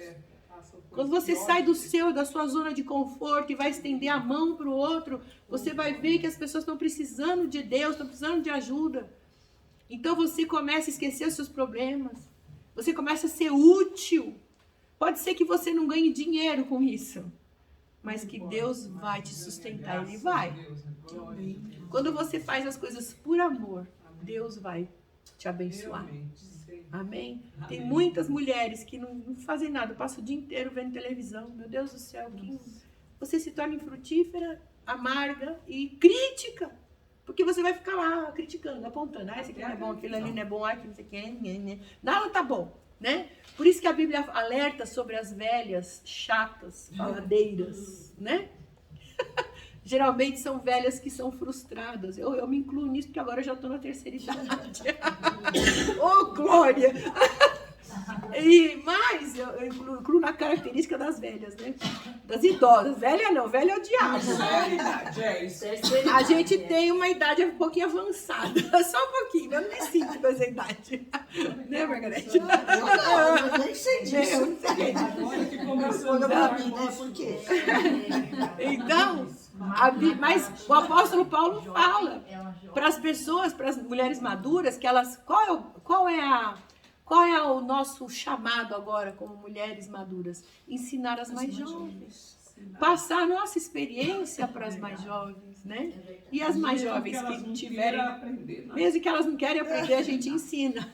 Quando você sai da sua zona de conforto e vai estender a mão para o outro, você vai ver que as pessoas estão precisando de Deus, estão precisando de ajuda. Então você começa a esquecer os seus problemas. Você começa a ser útil. Pode ser que você não ganhe dinheiro com isso, mas que Deus vai te sustentar. Ele vai. Quando você faz as coisas por amor, Deus vai te abençoar. Amém? Tem muitas mulheres que não fazem nada, passam o dia inteiro vendo televisão. Meu Deus do céu, você se torna infrutífera, amarga e crítica. Porque você vai ficar lá criticando, apontando. Esse aqui não é bom, aquele ali não é bom, aqui não sei o que. Nada tá bom, né? Por isso que a Bíblia alerta sobre as velhas, chatas, faladeiras, né? Geralmente são velhas que são frustradas. Eu me incluo nisso porque agora eu já estou na terceira idade. Oh, glória! Mas eu incluo na característica das velhas, né? Das idosas. Velha não, velha é o diabo. A gente tem uma idade um pouquinho avançada. Só um pouquinho, eu nem sinto com essa idade. Né, Margarete? Eu nem sei disso. Agora que começou a Pra mim, né? Por quê? Então, mas o apóstolo Paulo fala para as pessoas, para as mulheres maduras, que elas, qual é o nosso chamado agora como mulheres maduras? Ensinar as mais jovens. Passar a nossa experiência para as mais jovens, né? E as mais jovens que não tiverem, mesmo que elas não querem aprender, a gente ensina.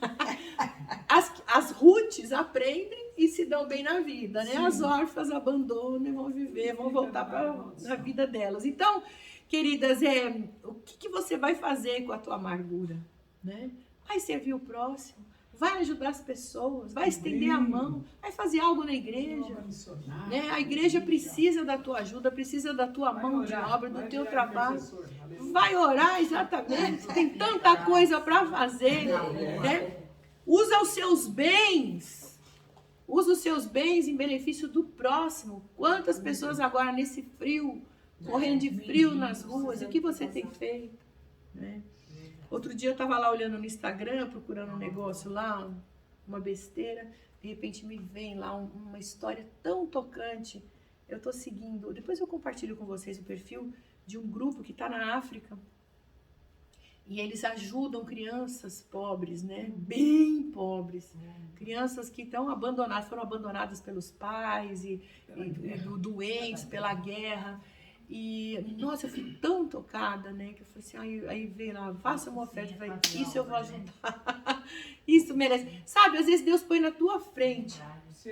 As Ruths aprendem e se dão bem na vida, né? As órfãs abandonam e vão viver, vão voltar para a vida delas. Então, queridas, o que você vai fazer com a tua amargura, né? Vai servir o próximo. Vai ajudar as pessoas, vai estender a mão, vai fazer algo na igreja. Né? A igreja precisa da tua ajuda, precisa da tua mão de obra, do teu trabalho. Vai orar, exatamente. Tem tanta coisa para fazer. Né? Usa os seus bens. Usa os seus bens em benefício do próximo. Quantas pessoas agora nesse frio, morrendo de frio nas ruas, o que você tem feito? Né? Outro dia eu estava lá olhando no Instagram, procurando um negócio lá, uma besteira, de repente me vem lá uma história tão tocante. Eu estou seguindo, depois eu compartilho com vocês o perfil de um grupo que está na África. E eles ajudam crianças pobres, né? Bem pobres. Crianças que estão abandonadas, foram abandonadas pelos pais e doentes pela guerra. E, nossa, eu fui tão tocada, né? Que eu falei assim, aí veio lá, faça uma oferta, vai, isso eu vou ajudar, isso merece. Sabe, às vezes Deus põe na tua frente.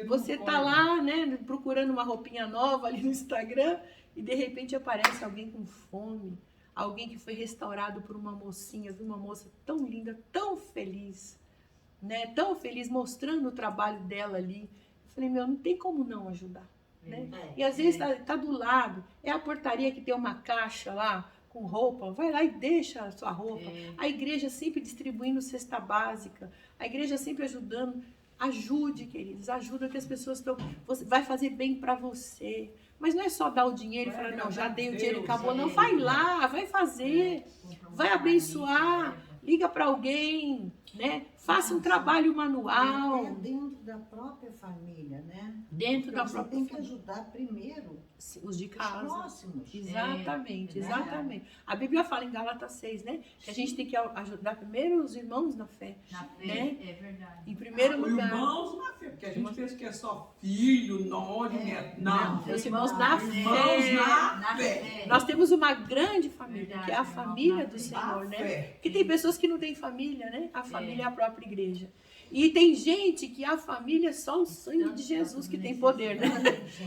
Você tá lá, né, procurando uma roupinha nova ali no Instagram e de repente aparece alguém com fome, alguém que foi restaurado por uma mocinha, uma moça tão linda, tão feliz, né? Tão feliz, mostrando o trabalho dela ali. Eu falei, não tem como não ajudar. Né? E às vezes tá do lado, é a portaria que tem uma caixa lá com roupa, vai lá e deixa a sua roupa. A igreja sempre distribuindo cesta básica, a igreja sempre ajudando. Ajude, queridos, ajuda que as pessoas estão. Vai fazer bem para você. Mas não é só dar o dinheiro e falar, não, já dei o dinheiro e acabou. Não, vai lá, vai fazer, vai abençoar, liga para alguém, né? Faça um trabalho manual. Até dentro da própria família, né? Dentro da você própria tem que família. ajudar primeiro Os de casa. os próximos. Exatamente, exatamente. A Bíblia fala em Gálatas 6, né? Que a gente tem que ajudar primeiro os irmãos na fé. Na fé, né? é verdade. Em primeiro lugar. Irmãos na fé, porque a gente pensa que é só filho, nome, neto. Não. Meus irmãos na Irmãos fé. na fé. Nós temos uma grande família, Verdade, que é a irmãos família na do fé. Senhor, Na né? fé. Porque tem pessoas que não têm família, né? A família é a própria igreja. E tem gente que a família é só o sangue de Jesus que tem poder, né?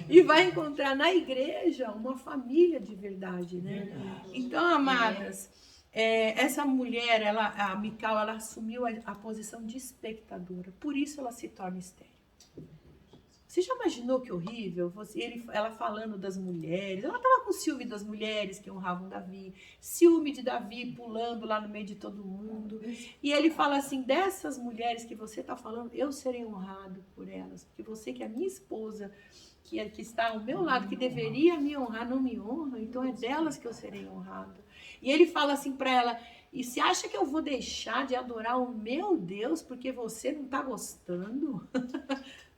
E vai encontrar na igreja uma família de verdade, né? Então, amadas, essa mulher, a Mical, ela assumiu a posição de espectadora. Por isso ela se torna estéril. Você já imaginou que horrível? Ela falando das mulheres, ela estava com ciúme das mulheres que honravam Davi, ciúme de Davi pulando lá no meio de todo mundo. E ele fala assim, dessas mulheres que você está falando, eu serei honrado por elas, porque você que é minha esposa, que está ao meu lado, que deveria me honrar, não me honra, então é delas que eu serei honrado. E ele fala assim para ela, e você acha que eu vou deixar de adorar o meu Deus porque você não está gostando?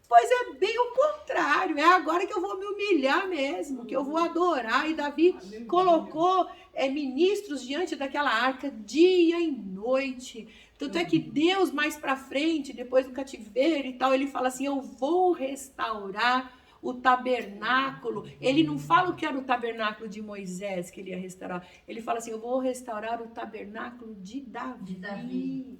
Pois é bem o contrário, é agora que eu vou me humilhar mesmo, que eu vou adorar. E Davi colocou ministros diante daquela arca dia e noite. Tanto é que Deus mais pra frente, depois do cativeiro e tal, ele fala assim, eu vou restaurar o tabernáculo. Ele não fala o que era o tabernáculo de Moisés que ele ia restaurar. Ele fala assim, eu vou restaurar o tabernáculo de Davi.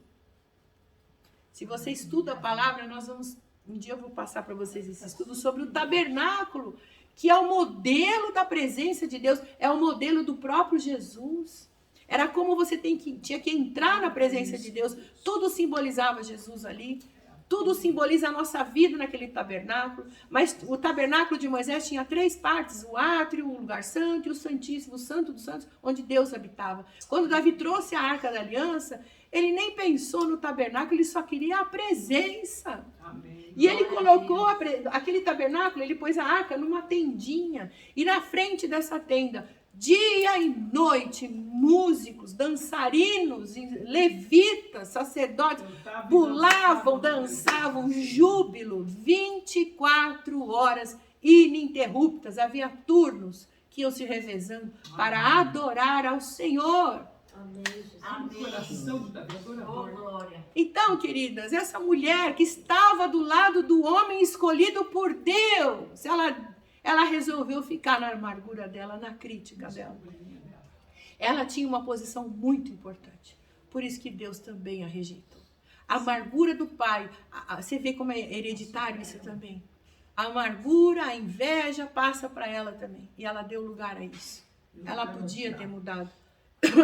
Se você estuda a palavra, nós vamos... Um dia eu vou passar para vocês esse estudo sobre o tabernáculo, que é o modelo da presença de Deus, é o modelo do próprio Jesus. Era como você tinha que entrar na presença de Deus, tudo simbolizava Jesus ali, tudo simboliza a nossa vida naquele tabernáculo, mas o tabernáculo de Moisés tinha 3 partes, o átrio, o lugar santo e o santíssimo, o santo dos santos, onde Deus habitava. Quando Davi trouxe a arca da aliança, Ele nem pensou no tabernáculo, ele só queria a presença. Amém. E ele colocou aquele tabernáculo, ele pôs a arca numa tendinha. E na frente dessa tenda, dia e noite, músicos, dançarinos, levitas, sacerdotes, pulavam, dançavam, júbilo, 24 horas ininterruptas. Havia turnos que iam se revezando para adorar ao Senhor. Amém, Jesus. Amém. Coração de Davi, adorador. Glória. Então, queridas, essa mulher que estava do lado do homem escolhido por Deus, ela resolveu ficar na amargura dela, na crítica dela. Ela tinha uma posição muito importante. Por isso que Deus também a rejeitou. A amargura do pai, você vê como é hereditário isso também. A amargura, a inveja passa para ela também. E ela deu lugar a isso. Ela podia ter mudado.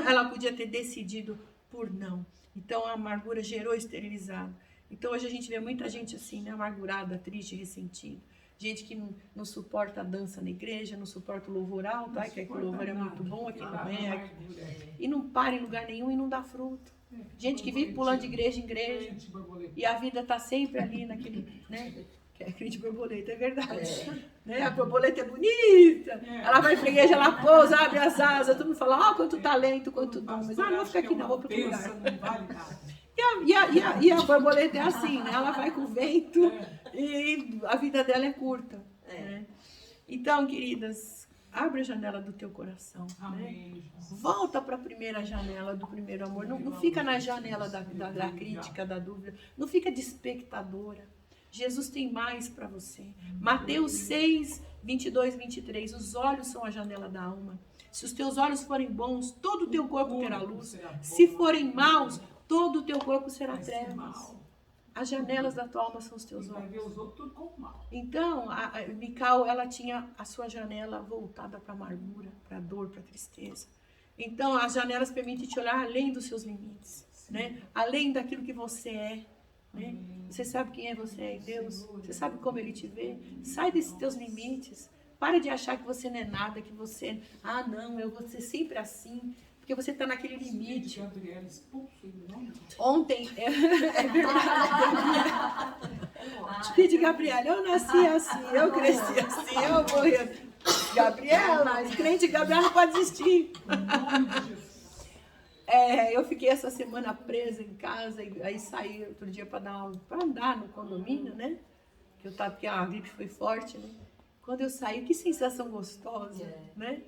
Ela podia ter decidido por não. Então a amargura gerou esterilizado. Então hoje a gente vê muita gente assim, né? Amargurada, triste, ressentida. Gente que não suporta a dança na igreja, não suporta o louvor alto, que o louvor é muito bom, aqui não é. E não para em lugar nenhum e não dá fruto. Gente que vive pulando de igreja em igreja. E a vida está sempre ali naquele, né? Que é crente borboleta, é verdade. Né? A borboleta é bonita. Ela vai pra igreja, ela pousa, abre as asas. Todo mundo fala, quanto talento, quanto dom. Mas não fica aqui não, vou pro lugar. E a borboleta é assim, né? Ela vai com o vento e a vida dela é curta. Né? Então, queridas, abre a janela do teu coração. Né? Volta para a primeira janela do primeiro amor. Não fica na janela da crítica, da dúvida. Não fica de espectadora. Jesus tem mais para você. Mateus 6, 22, 23. Os olhos são a janela da alma. Se os teus olhos forem bons, todo o teu corpo terá luz. Se forem maus, todo o teu corpo será trevas. As janelas da tua alma são os teus olhos. Então, a Mical, ela tinha a sua janela voltada para a amargura, para a dor, para a tristeza. Então, as janelas permitem te olhar além dos seus limites, né? Além daquilo que você é. Né? Você sabe quem é você em Deus? Você sabe como Ele te vê? Sai desses teus limites. Para de achar que você não é nada, que você... não, eu vou ser sempre assim. Porque você está naquele limite. Ontem... É verdade. Speed Gabriela, eu nasci assim, eu cresci assim, eu morri assim. Gabriela, crente Gabriela não pode existir. Eu fiquei essa semana presa em casa, e aí saí outro dia para andar no condomínio, né? Porque a gripe foi forte, né? Quando eu saí, que sensação gostosa, né?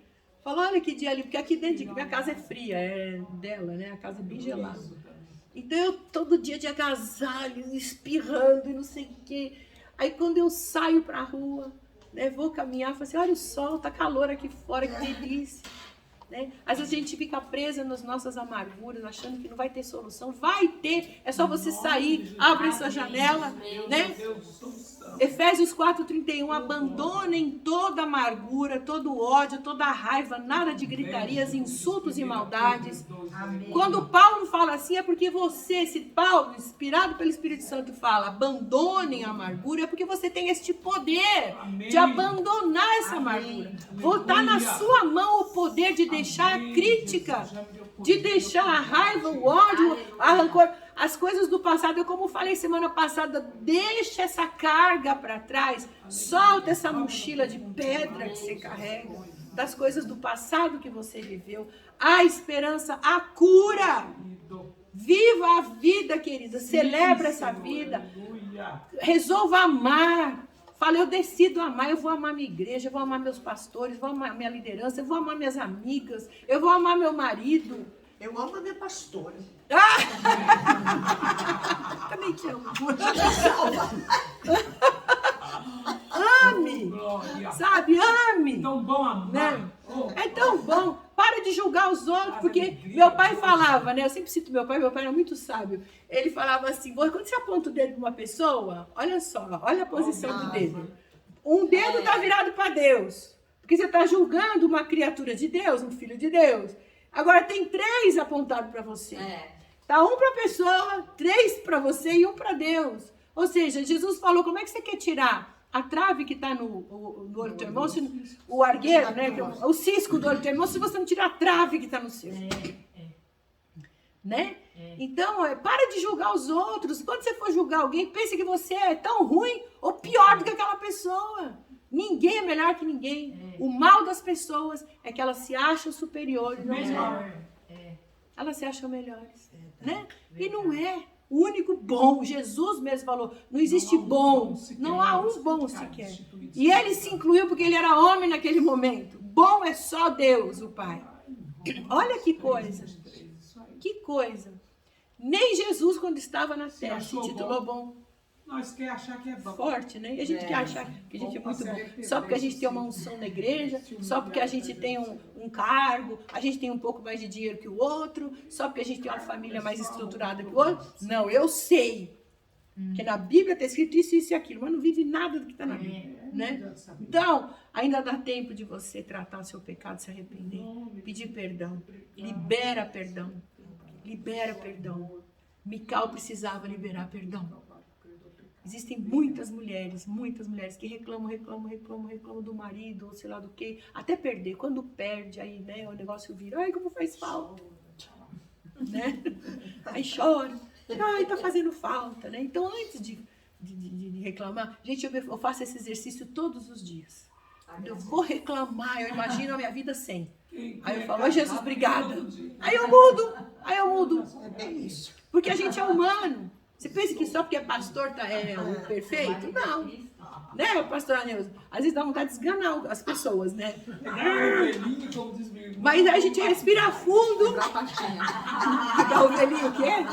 Falou, olha que dia ali, porque aqui dentro, minha casa é fria, é dela, né? A casa é bem gelada. Então eu todo dia de agasalho, espirrando e não sei o quê. Aí quando eu saio pra rua, né? Vou caminhar, falo assim, olha o sol, tá calor aqui fora, que delícia. Né? Às vezes a gente fica presa nas nossas amarguras, achando que não vai ter solução. Vai ter, é só você sair, abre essa janela, né? Efésios 4:31, abandonem toda amargura, todo ódio, toda raiva, nada de gritarias, insultos e maldades. Amém. Quando Paulo fala assim, é porque você, se Paulo, inspirado pelo Espírito Santo, fala, abandonem a amargura, é porque você tem este poder de abandonar essa amargura. Botar na sua mão o poder de deixar a crítica, de deixar a raiva, o ódio, a rancor. As coisas do passado, eu como falei semana passada, deixa essa carga para trás, solta essa mochila de pedra que você carrega, das coisas do passado que você viveu, a esperança, a cura. Viva a vida, querida, celebra essa vida, resolva amar. Fala, eu decido amar, eu vou amar minha igreja, eu vou amar meus pastores, eu vou amar minha liderança, eu vou amar minhas amigas, eu vou amar meu marido. Eu amo a minha pastora. Também te amo. Ame, sabe? Ame. Tão bom amar. Né? É tão bom. Para de julgar os outros, porque meu pai falava, né? Eu sempre cito meu pai era muito sábio. Ele falava assim, quando você aponta o dedo de uma pessoa, olha só, olha a posição do dedo. Um dedo está virado para Deus, porque você está julgando uma criatura de Deus, um filho de Deus. Agora tem 3 apontados para você. Tá um para a pessoa, 3 para você e 1 para Deus. Ou seja, Jesus falou, como é que você quer tirar a trave que está no olho do teu irmão, o argueiro, né? O cisco do olho do teu irmão, se você não tirar a trave que está no seu. né? Então, para de julgar os outros. Quando você for julgar alguém, pense que você é tão ruim ou pior do que aquela pessoa. Ninguém é melhor que ninguém. O mal das pessoas é que elas se acham superiores. Não é? Elas se acham melhores, né? E não é. O único bom, Jesus mesmo falou, não existe bom, não há um bom sequer. E ele se incluiu porque ele era homem naquele momento. Bom é só Deus, o Pai. Olha que coisa. Que coisa. Nem Jesus, quando estava na terra, se titulou bom. Nós quer achar que é bom. Forte, né? E a gente quer achar que a gente é muito bom. Só porque a gente tem uma unção na igreja, só porque a gente tem um cargo, a gente tem um pouco mais de dinheiro que o outro, só porque a gente tem uma família mais estruturada que o outro. Não, eu sei que na Bíblia está escrito isso, isso e aquilo, mas não vive nada do que está na Bíblia, né? Então, ainda dá tempo de você tratar o seu pecado, se arrepender, pedir perdão, libera perdão, libera perdão. Mical precisava liberar perdão. Existem muitas mulheres que reclamam do marido, ou sei lá do que, até perder. Quando perde, aí, né, o negócio vira, ai, como faz falta, né? Aí chora, ai, tá fazendo falta, né? Então, antes de reclamar, gente, eu faço esse exercício todos os dias. Eu vou reclamar, eu imagino a minha vida sem. Aí eu falo, ai, Jesus, obrigada. Aí eu mudo. É bem isso. Porque a gente é humano. Você pensa que só porque é pastor é o perfeito? Não. Né, pastor Neuza? Às vezes dá vontade de esganar as pessoas, né? Mas aí a gente respira fundo. A ovelhinha o quê?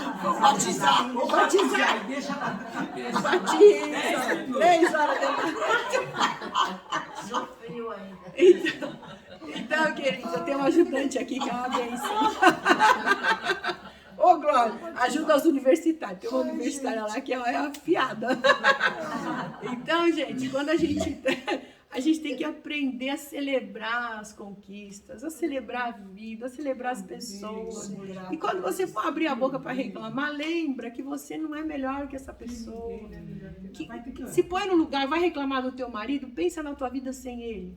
Batizar. Batizar. Deixa ela. Batiza. 3 horas da manhã. No frio ainda. Então, queridos, eu tenho um ajudante aqui que é uma bênção. Ô, Glória, ajuda os universitários. Tem uma universitária lá que é afiada. Então, gente, quando a gente tem que aprender a celebrar as conquistas, a celebrar a vida, a celebrar as pessoas. E quando você for abrir a boca para reclamar, lembra que você não é melhor que essa pessoa. Se põe no lugar, vai reclamar do teu marido, pensa na tua vida sem ele.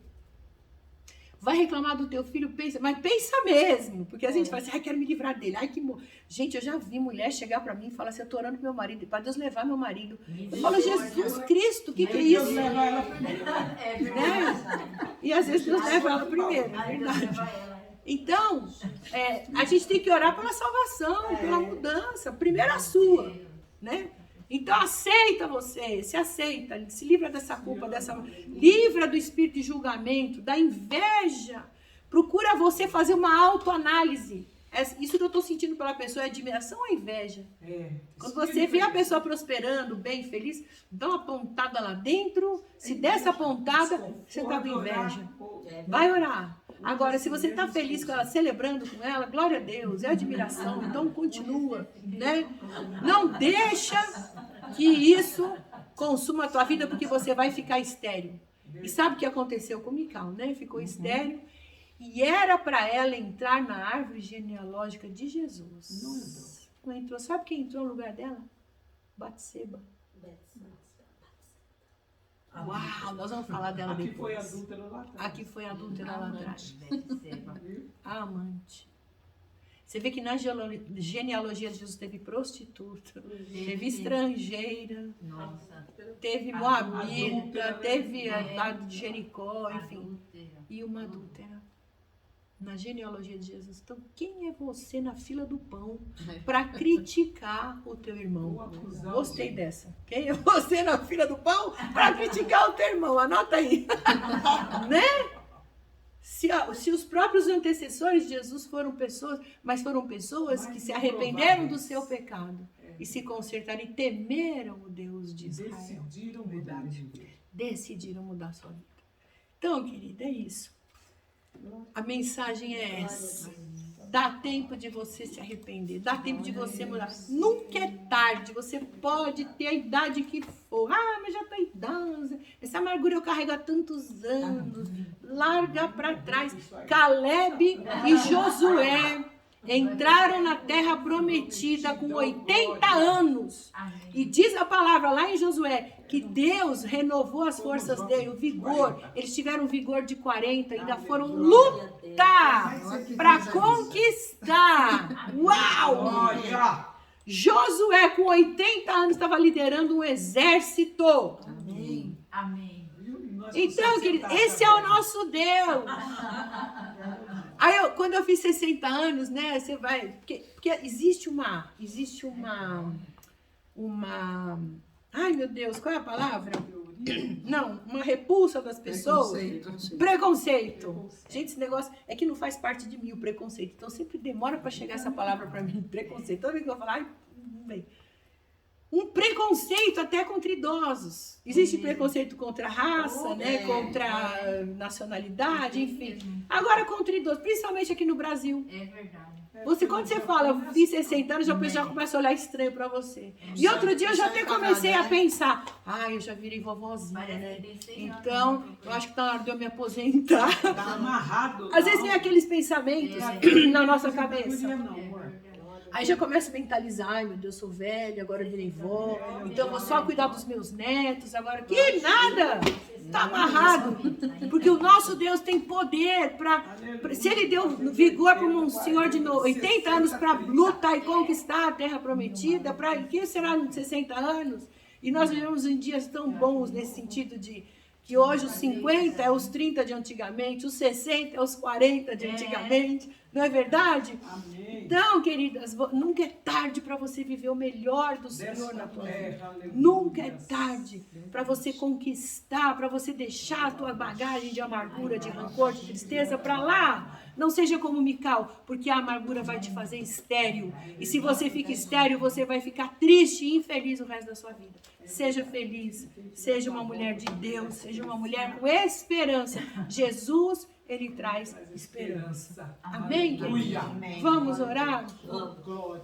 Vai reclamar do teu filho, pensa, mas pensa mesmo, porque a gente fala assim, ai, quero me livrar dele, ai, que... Gente, eu já vi mulher chegar pra mim e falar assim, eu tô orando pro meu marido, para Deus levar meu marido. Eu falo, Jesus Cristo, o que é isso? Né? E às vezes Deus leva ela primeiro, é verdade. Então, a gente tem que orar pela salvação, pela mudança, primeiro a sua, né? Então aceita você, se aceita, se livra dessa culpa, livra do espírito de julgamento, da inveja. Procura você fazer uma autoanálise. Isso que eu estou sentindo pela pessoa é admiração ou inveja? Quando você vê a pessoa prosperando, bem, feliz, dá uma pontada lá dentro. Se der essa pontada, você está com inveja. Vai orar. Agora, se você está feliz com ela, celebrando com ela, glória a Deus, é admiração, então continua, né? Não deixa que isso consuma a tua vida, porque você vai ficar estéril. E sabe o que aconteceu com Mical, né? Ficou estéril e era para ela entrar na árvore genealógica de Jesus. Não entrou. Sabe quem entrou no lugar dela? Batseba. Uau, nós vamos falar dela Aqui depois. foi adúltera lá atrás. Aqui foi adúltera lá atrás. A amante. Você vê que na genealogia de Jesus teve prostituta, teve estrangeira, teve moabita, teve a de Jericó, enfim, e uma adúltera. Na genealogia de Jesus. Então, quem é você na fila do pão para criticar o teu irmão? Gostei dessa. Quem é você na fila do pão para criticar o teu irmão? Anota aí. Né? Se os próprios antecessores de Jesus foram pessoas, mas foram pessoas que se arrependeram do seu pecado e se consertaram e temeram o Deus de Israel. Decidiram mudar a sua vida. Então, querida, é isso. A mensagem é essa. Dá tempo de você se arrepender. Dá tempo de você mudar. Nunca é tarde. Você pode ter a idade que for. Ah, mas já está idosa. Essa amargura eu carrego há tantos anos. Larga para trás. Caleb e Josué entraram na terra prometida com 80 anos. Amém. E diz a palavra lá em Josué que Deus renovou as forças dele, o vigor. Eles tiveram vigor de 40, ainda foram lutar para conquistar. Uau! Olha! Josué, com 80 anos, estava liderando um exército. Amém. Amém. Então, querido, esse é o nosso Deus. Aí, quando eu fiz 60 anos, né, você vai... Porque existe uma... Ai, meu Deus, qual é a palavra? Não, uma repulsa das pessoas. Preconceito. Gente, esse negócio é que não faz parte de mim, o preconceito. Então, sempre demora para chegar essa palavra para mim, preconceito. Toda vez que eu vou falar, ai, bem. Um preconceito até contra idosos. Existe preconceito contra a raça, né? Contra a nacionalidade, enfim. Agora contra idosos, principalmente aqui no Brasil. É verdade. Quando você fala, eu fiz 60 anos, o pessoal começa a olhar estranho pra você. E outro dia eu já até comecei a pensar, eu já virei vovozinha, né? Então, eu acho que tá na hora de eu me aposentar. Tá amarrado. Às vezes vem aqueles pensamentos na nossa cabeça. Aí já começa a mentalizar, ai meu Deus, sou velha, agora eu virei vó, então eu vou só cuidar dos meus netos, agora que nada, tá amarrado, porque o nosso Deus tem poder se ele deu vigor para um senhor de 80 anos para lutar e conquistar a terra prometida, para que será nos 60 anos? E nós vivemos em dias tão bons nesse sentido de que hoje os 50 é os 30 de antigamente, os 60 é os 40 de antigamente, não é verdade? Amém. Então, queridas, nunca é tarde para você viver o melhor do Senhor na tua vida. Aleluia. Nunca é tarde para você conquistar, para você deixar a tua bagagem de amargura, de rancor, de tristeza para lá. Não seja como Mical, porque a amargura vai te fazer estéril. E se você fica estéril, você vai ficar triste e infeliz o resto da sua vida. Seja feliz, seja uma mulher de Deus, seja uma mulher com esperança. Jesus, ele traz esperança. Amém, querido? Aleluia. Vamos orar? Glória.